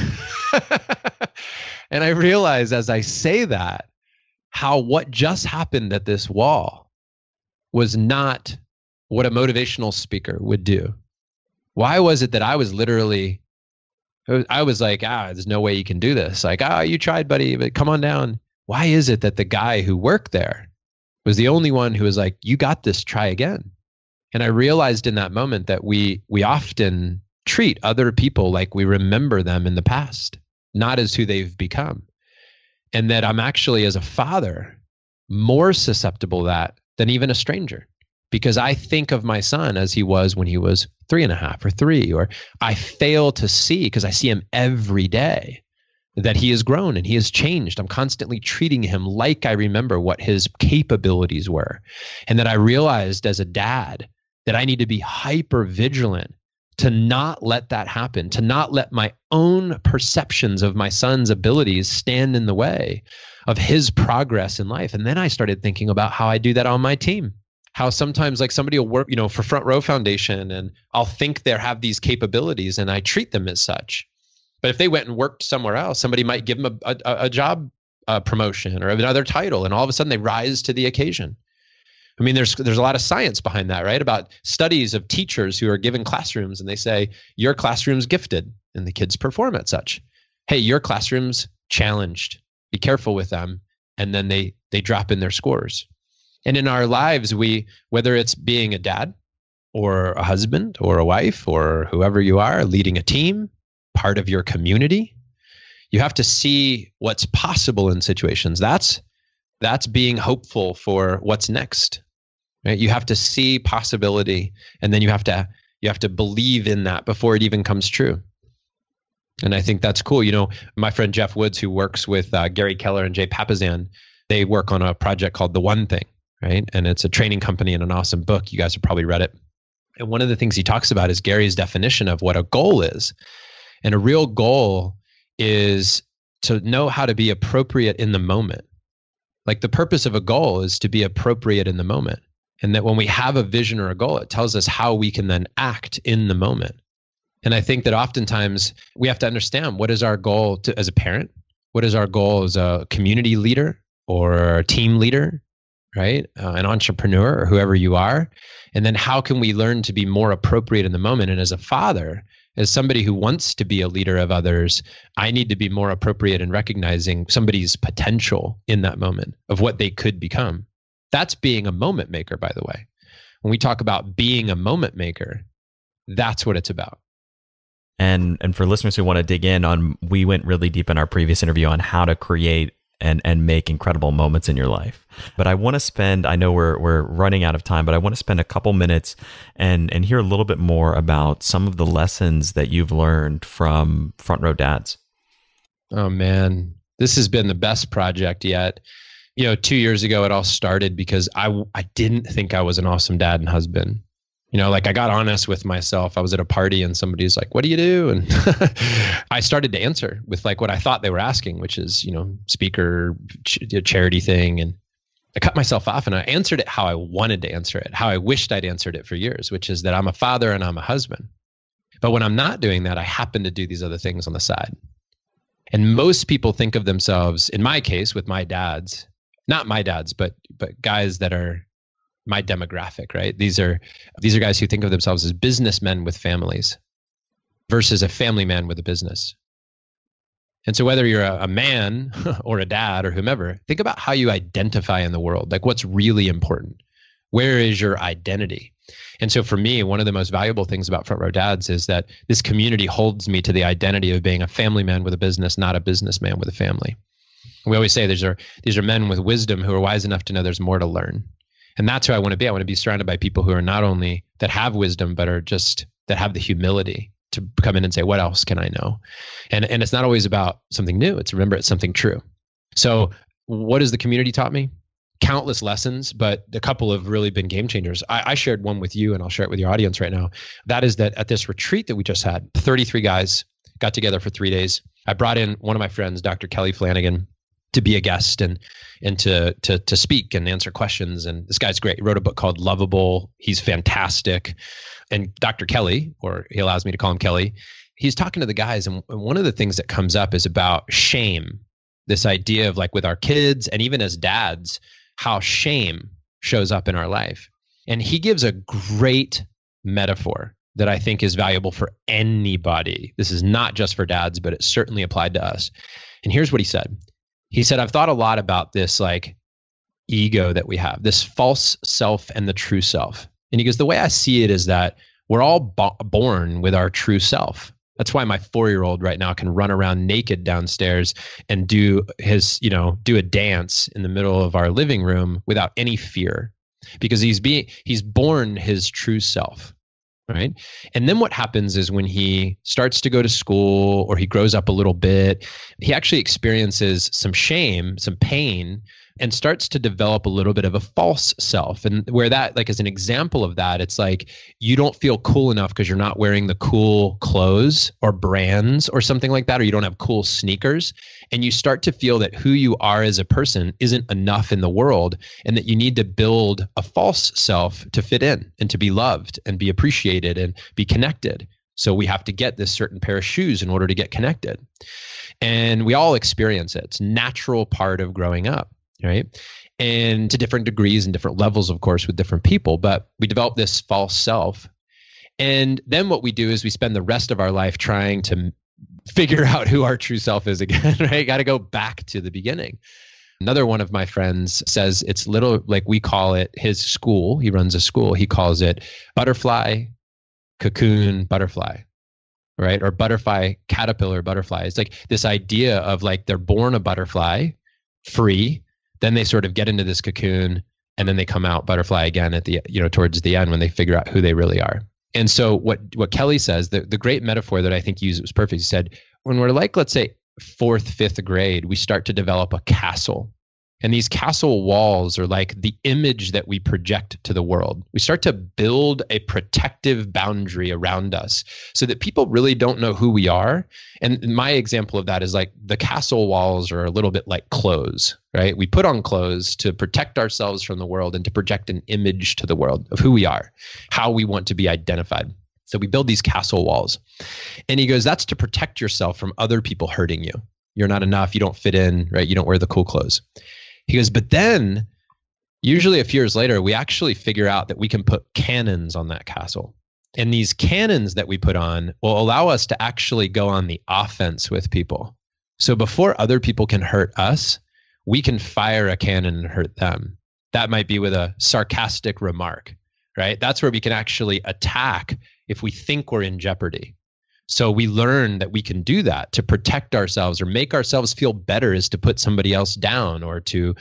Speaker 3: And I realized as I say that, how what just happened at this wall was not what a motivational speaker would do. Why was it that I was like, there's no way you can do this. Like, you tried, buddy, but come on down. Why is it that the guy who worked there was the only one who was like, you got this, try again? And I realized in that moment that we often treat other people like we remember them in the past, not as who they've become. And that I'm actually, as a father, more susceptible to that than even a stranger. Because I think of my son as he was when he was 3.5 or 3, or I fail to see, because I see him every day, that he has grown and he has changed. I'm constantly treating him like I remember what his capabilities were. And that I realized as a dad that I need to be hyper vigilant to not let that happen, to not let my own perceptions of my son's abilities stand in the way of his progress in life. And then I started thinking about how I do that on my team. How sometimes like somebody will work, for Front Row Foundation, and I'll think they have these capabilities and I treat them as such. But if they went and worked somewhere else, somebody might give them a job promotion or another title, and all of a sudden they rise to the occasion. I mean, there's a lot of science behind that, right? About studies of teachers who are given classrooms and they say, your classroom's gifted, and the kids perform at such. Hey, your classroom's challenged. Be careful with them. And then they drop in their scores. And in our lives, whether it's being a dad or a husband or a wife or whoever you are, leading a team, part of your community, you have to see what's possible in situations. That's being hopeful for what's next. Right? You have to see possibility, and then you have to believe in that before it even comes true. And I think that's cool. My friend Jeff Woods, who works with Gary Keller and Jay Papasan, they work on a project called The One Thing. Right? And it's a training company and an awesome book. You guys have probably read it. And one of the things he talks about is Gary's definition of what a goal is. And a real goal is to know how to be appropriate in the moment. Like the purpose of a goal is to be appropriate in the moment. And that when we have a vision or a goal, it tells us how we can then act in the moment. And I think that oftentimes we have to understand, what is our goal as a parent? What is our goal as a community leader or a team leader? Right? An entrepreneur or whoever you are. And then how can we learn to be more appropriate in the moment? And as a father, as somebody who wants to be a leader of others, I need to be more appropriate in recognizing somebody's potential in that moment of what they could become. That's being a moment maker, by the way. When we talk about being a moment maker, that's what it's about.
Speaker 4: And for listeners who want to dig in on, we went really deep in our previous interview on how to create and make incredible moments in your life. But I want to spend, I know we're running out of time, but I want to spend a couple minutes and hear a little bit more about some of the lessons that you've learned from Front Row Dads.
Speaker 3: Oh man, this has been the best project yet. 2 years ago, it all started because I didn't think I was an awesome dad and husband. Like I got honest with myself. I was at a party and somebody's like, what do you do? And I started to answer with like what I thought they were asking, which is, speaker, charity thing. And I cut myself off and I answered it how I wanted to answer it, how I wished I'd answered it for years, which is that I'm a father and I'm a husband. But when I'm not doing that, I happen to do these other things on the side. And most people think of themselves, in my case, with my dads, not my dads, but guys that are my demographic, right? These are guys who think of themselves as businessmen with families versus a family man with a business. And so whether you're a man or a dad or whomever, think about how you identify in the world. Like what's really important? Where is your identity? And so for me, one of the most valuable things about Front Row Dads is that this community holds me to the identity of being a family man with a business, not a businessman with a family. We always say these are men with wisdom who are wise enough to know there's more to learn. And that's who I want to be. I want to be surrounded by people who are not only that have wisdom, but are just that have the humility to come in and say, what else can I know? And it's not always about something new. It's something true. So what has the community taught me? countless lessons, but a couple have really been game changers. I shared one with you, and I'll share it with your audience right now. That is that at this retreat that we just had, 33 guys got together for 3 days. I brought in one of my friends, Dr. Kelly Flanagan, to be a guest and to speak and answer questions. And this guy's great. He wrote a book called Lovable. He's fantastic. And Dr. Kelly, or he allows me to call him Kelly, he's talking to the guys. And one of the things that comes up is about shame. This idea of like with our kids and even as dads, how shame shows up in our life. And he gives a great metaphor that I think is valuable for anybody. This is not just for dads, but it certainly applied to us. And here's what he said. He said, I've thought a lot about this like ego that we have, this false self and the true self. And he goes, the way I see it is that we're all born with our true self. That's why my 4-year-old right now can run around naked downstairs and do a dance in the middle of our living room without any fear, because he's born his true self, right? And then what happens is when he starts to go to school or he grows up a little bit, he actually experiences some shame, some pain, and starts to develop a little bit of a false self. And where that, like as an example of that, it's like you don't feel cool enough because you're not wearing the cool clothes or brands or something like that, or you don't have cool sneakers. And you start to feel that who you are as a person isn't enough in the world, and that you need to build a false self to fit in and to be loved and be appreciated and be connected. So we have to get this certain pair of shoes in order to get connected. And we all experience it. It's a natural part of growing up. Right. And to different degrees and different levels, of course, with different people, but we develop this false self. And then what we do is we spend the rest of our life trying to figure out who our true self is again, right? Got to go back to the beginning. Another one of my friends says it's little, like we call it his school. He runs a school. He calls it butterfly, cocoon, butterfly, right? Or butterfly, caterpillar, butterfly. It's like this idea of like they're born a butterfly, free. Then they sort of get into this cocoon, and then they come out butterfly again at the, towards the end when they figure out who they really are. And so what Kelly says, the great metaphor that I think he used was perfect. He said, when we're like, let's say 4th, 5th grade, we start to develop a castle. And these castle walls are like the image that we project to the world. We start to build a protective boundary around us so that people really don't know who we are. And my example of that is like the castle walls are a little bit like clothes, right? We put on clothes to protect ourselves from the world and to project an image to the world of who we are, how we want to be identified. So we build these castle walls. And he goes, that's to protect yourself from other people hurting you. You're not enough. You don't fit in, right? You don't wear the cool clothes. He goes, but then usually a few years later, we actually figure out that we can put cannons on that castle. And these cannons that we put on will allow us to actually go on the offense with people. So before other people can hurt us, we can fire a cannon and hurt them. That might be with a sarcastic remark, right? That's where we can actually attack if we think we're in jeopardy. So we learn that we can do that to protect ourselves or make ourselves feel better, is to put somebody else down or to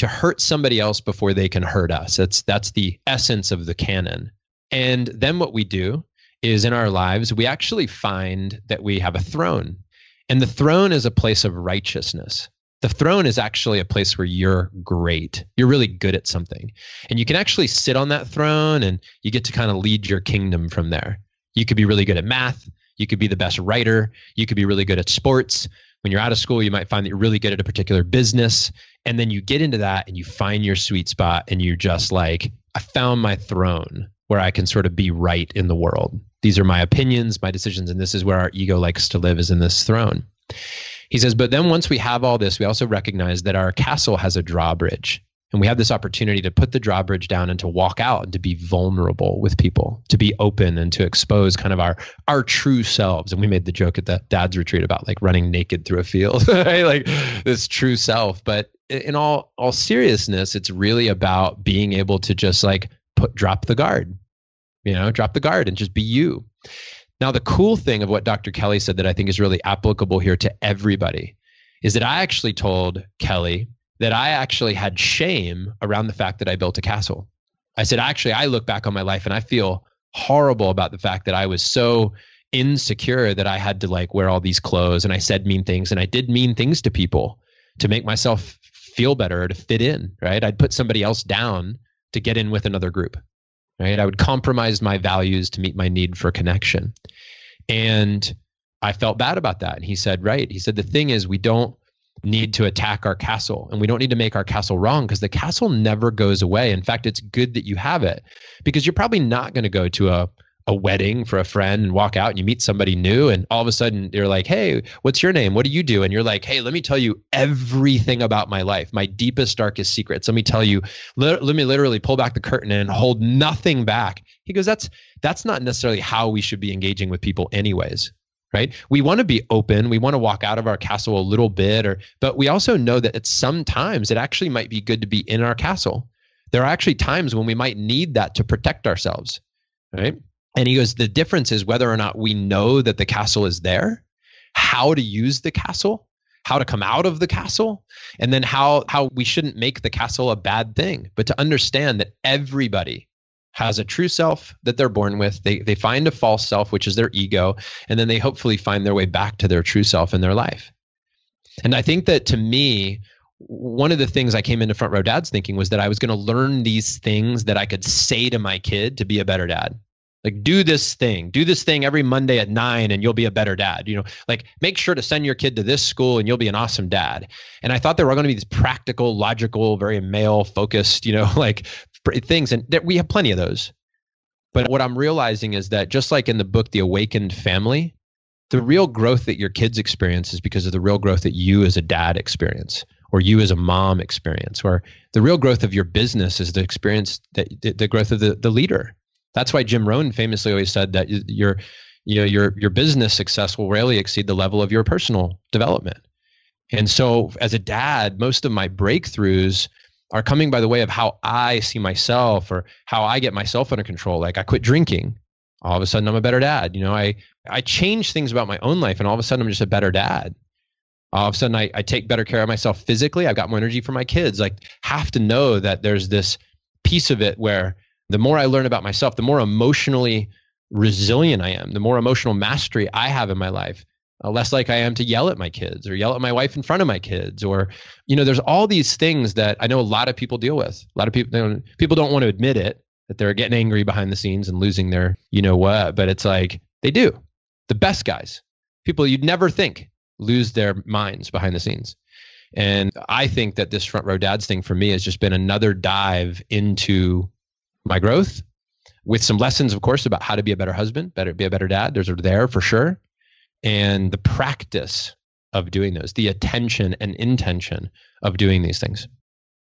Speaker 3: hurt somebody else before they can hurt us. That's the essence of the canon. And then what we do is in our lives, we actually find that we have a throne. And the throne is a place of righteousness. The throne is actually a place where you're great. You're really good at something. And you can actually sit on that throne and you get to kind of lead your kingdom from there. You could be really good at math. You could be the best writer. You could be really good at sports. When you're out of school, you might find that you're really good at a particular business. And then you get into that and you find your sweet spot and you're just like, I found my throne where I can sort of be right in the world. These are my opinions, my decisions, and this is where our ego likes to live, is in this throne. He says, but then once we have all this, we also recognize that our castle has a drawbridge. And we have this opportunity to put the drawbridge down and to walk out and to be vulnerable with people, to be open and to expose kind of our true selves. And we made the joke at the dad's retreat about like running naked through a field, right? Like this true self. But in all seriousness, it's really about being able to just like drop the guard, drop the guard and just be you. Now, the cool thing of what Dr. Kelly said that I think is really applicable here to everybody is that I actually told Kelly that I actually had shame around the fact that I built a castle. I said, actually, I look back on my life and I feel horrible about the fact that I was so insecure that I had to like wear all these clothes and I said mean things and I did mean things to people to make myself feel better or to fit in, right? I'd put somebody else down to get in with another group, right? I would compromise my values to meet my need for connection. And I felt bad about that. And he said, right. He said, the thing is, we don't need to attack our castle, and we don't need to make our castle wrong, because the castle never goes away. In fact, it's good that you have it, because you're probably not going to go to a wedding for a friend and walk out and you meet somebody new and all of a sudden you're like, hey, what's your name? What do you do? And you're like, hey, let me tell you everything about my life, my deepest, darkest secrets. Let me tell you, let me literally pull back the curtain and hold nothing back. He goes, that's not necessarily how we should be engaging with people anyways, right? We want to be open. We want to walk out of our castle a little bit, but we also know that at some times it actually might be good to be in our castle. There are actually times when we might need that to protect ourselves, right? And he goes, the difference is whether or not we know that the castle is there, how to use the castle, how to come out of the castle, and then how we shouldn't make the castle a bad thing, but to understand that everybody has a true self that they're born with. They find a false self, which is their ego, and then they hopefully find their way back to their true self in their life. And I think that, to me, one of the things I came into Front Row Dads thinking was that I was going to learn these things that I could say to my kid to be a better dad. Like, do this thing every Monday at 9 and you'll be a better dad. Like, make sure to send your kid to this school and you'll be an awesome dad. And I thought there were going to be these practical, logical, very male focused, like things. And we have plenty of those. But what I'm realizing is that, just like in the book, The Awakened Family, the real growth that your kids experience is because of the real growth that you as a dad experience, or you as a mom experience, or the real growth of your business is the experience that the growth of the leader. That's why Jim Rohn famously always said that your business success will rarely exceed the level of your personal development. And so, as a dad, most of my breakthroughs are coming by the way of how I see myself, or how I get myself under control. Like, I quit drinking. All of a sudden, I'm a better dad. I change things about my own life, and all of a sudden, I'm just a better dad. All of a sudden, I take better care of myself physically. I've got more energy for my kids. Like, have to know that there's this piece of it where the more I learn about myself, the more emotionally resilient I am, the more emotional mastery I have in my life, less like I am to yell at my kids or yell at my wife in front of my kids. Or, there's all these things that I know a lot of people deal with. A lot of people don't want to admit it, that they're getting angry behind the scenes and losing their, what, but it's like they do. The best guys, people you'd never think, lose their minds behind the scenes. And I think that this Front Row Dads thing for me has just been another dive into my growth, with some lessons, of course, about how to be a better husband, be a better dad. Those are there for sure. And the practice of doing those, the attention and intention of doing these things.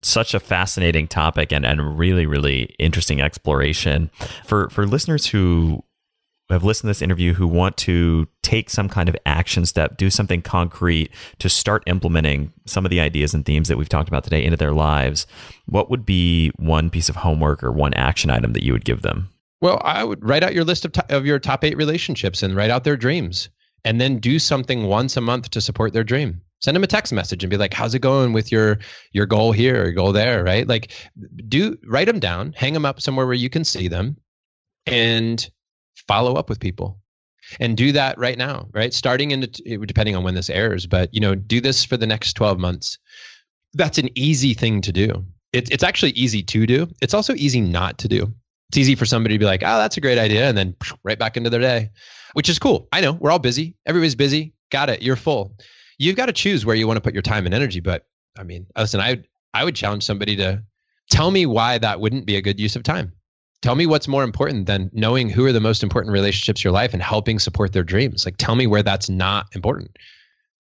Speaker 4: Such a fascinating topic and really, really interesting exploration. For listeners who have listened to this interview, who want to take some kind of action step, do something concrete to start implementing some of the ideas and themes that we've talked about today into their lives, what would be one piece of homework or one action item that you would give them?
Speaker 3: Well, I would write out your list of your top 8 relationships and write out their dreams, and then do something once a month to support their dream. Send them a text message and be like, how's it going with your goal here or goal there, right? Like, write them down, hang them up somewhere where you can see them, and follow up with people. And do that right now, right? Starting depending on when this airs, but do this for the next 12 months. That's an easy thing to do. It's actually easy to do. It's also easy not to do. It's easy for somebody to be like, oh, that's a great idea, and then right back into their day, which is cool. I know we're all busy. Everybody's busy. Got it. You're full. You've got to choose where you want to put your time and energy. But I mean, listen, I would challenge somebody to tell me why that wouldn't be a good use of time. Tell me what's more important than knowing who are the most important relationships in your life and helping support their dreams. Like, tell me where that's not important.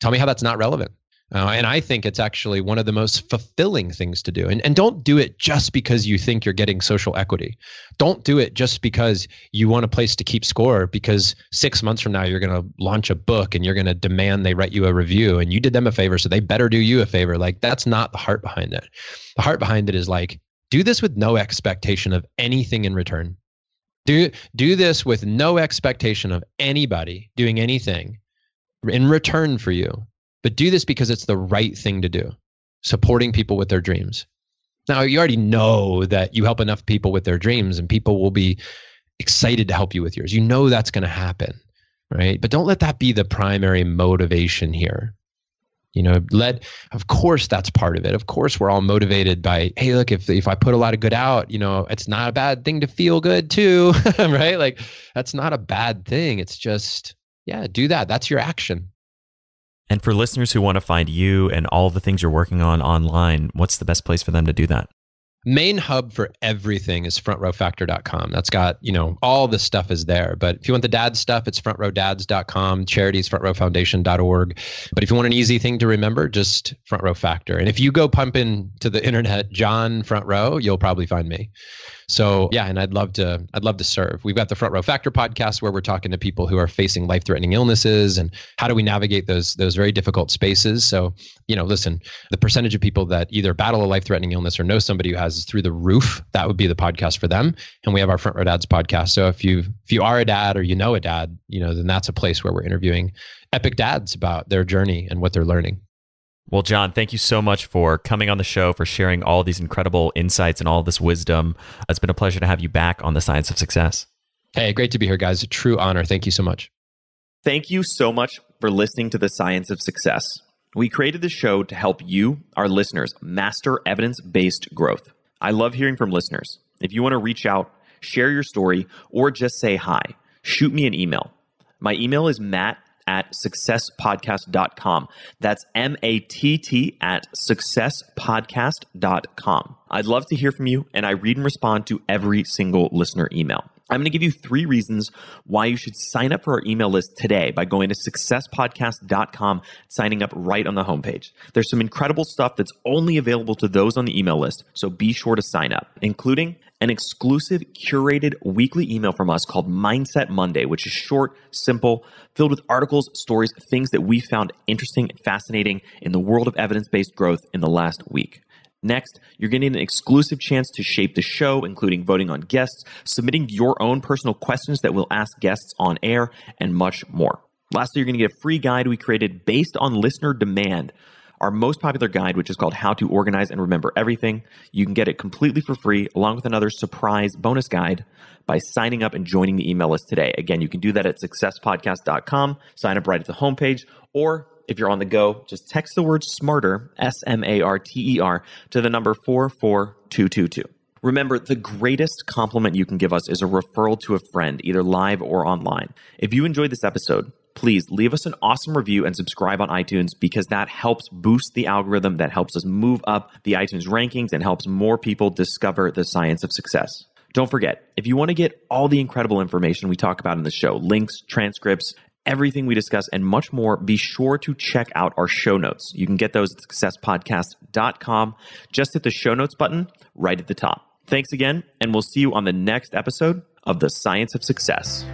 Speaker 3: Tell me how that's not relevant. And I think it's actually one of the most fulfilling things to do. And don't do it just because you think you're getting social equity. Don't do it just because you want a place to keep score, because 6 months from now, you're going to launch a book and you're going to demand they write you a review, and you did them a favor, so they better do you a favor. Like, that's not the heart behind it. The heart behind it is like, do this with no expectation of anything in return. Do this with no expectation of anybody doing anything in return for you. But do this because it's the right thing to do, supporting people with their dreams. Now, you already know that you help enough people with their dreams and people will be excited to help you with yours. You know that's going to happen, right? But don't let that be the primary motivation here. Of course, that's part of it. Of course, we're all motivated by, hey, look, if I put a lot of good out, it's not a bad thing to feel good too, right? Like, that's not a bad thing. It's just, yeah, do that. That's your action.
Speaker 4: And for listeners who want to find you and all the things you're working on online, what's the best place for them to do that?
Speaker 3: Main hub for everything is frontrowfactor.com. That's got, all the stuff is there. But if you want the dad stuff, it's frontrowdads.com, charities, frontrowfoundation.org. But if you want an easy thing to remember, just Front Row Factor. And if you go pump into the internet, Jon Front Row, you'll probably find me. So yeah, and I'd love to serve. We've got the Front Row Factor podcast where we're talking to people who are facing life-threatening illnesses and how do we navigate those very difficult spaces. So, listen, the percentage of people that either battle a life-threatening illness or know somebody who has is through the roof. That would be the podcast for them. And we have our Front Row Dads podcast. So if you are a dad or a dad, then that's a place where we're interviewing epic dads about their journey and what they're learning.
Speaker 4: Well, Jon, thank you so much for coming on the show, for sharing all these incredible insights and all this wisdom. It's been a pleasure to have you back on The Science of Success.
Speaker 3: Hey, great to be here, guys. A true honor. Thank you so much.
Speaker 2: Thank you so much for listening to The Science of Success. We created this show to help you, our listeners, master evidence-based growth. I love hearing from listeners. If you want to reach out, share your story, or just say hi, shoot me an email. My email is matt@successpodcast.com. That's matt@successpodcast.com. I'd love to hear from you, and I read and respond to every single listener email. I'm going to give you 3 reasons why you should sign up for our email list today by going to successpodcast.com, signing up right on the homepage. There's some incredible stuff that's only available to those on the email list, so be sure to sign up, including an exclusive curated weekly email from us called Mindset Monday, which is short, simple, filled with articles, stories, things that we found interesting and fascinating in the world of evidence-based growth in the last week. Next, you're getting an exclusive chance to shape the show, including voting on guests, submitting your own personal questions that we'll ask guests on air, and much more. Lastly, you're going to get a free guide we created based on listener demand, our most popular guide, which is called How to Organize and Remember Everything. You can get it completely for free, along with another surprise bonus guide by signing up and joining the email list today. Again, you can do that at successpodcast.com, sign up right at the homepage, or if you're on the go, just text the word SMARTER, SMARTER, to the number 44222. Remember, the greatest compliment you can give us is a referral to a friend, either live or online. If you enjoyed this episode, please leave us an awesome review and subscribe on iTunes, because that helps boost the algorithm, that helps us move up the iTunes rankings and helps more people discover the science of success. Don't forget, if you want to get all the incredible information we talk about in the show, links, transcripts, everything we discuss, and much more, be sure to check out our show notes. You can get those at successpodcast.com. Just hit the show notes button right at the top. Thanks again, and we'll see you on the next episode of The Science of Success.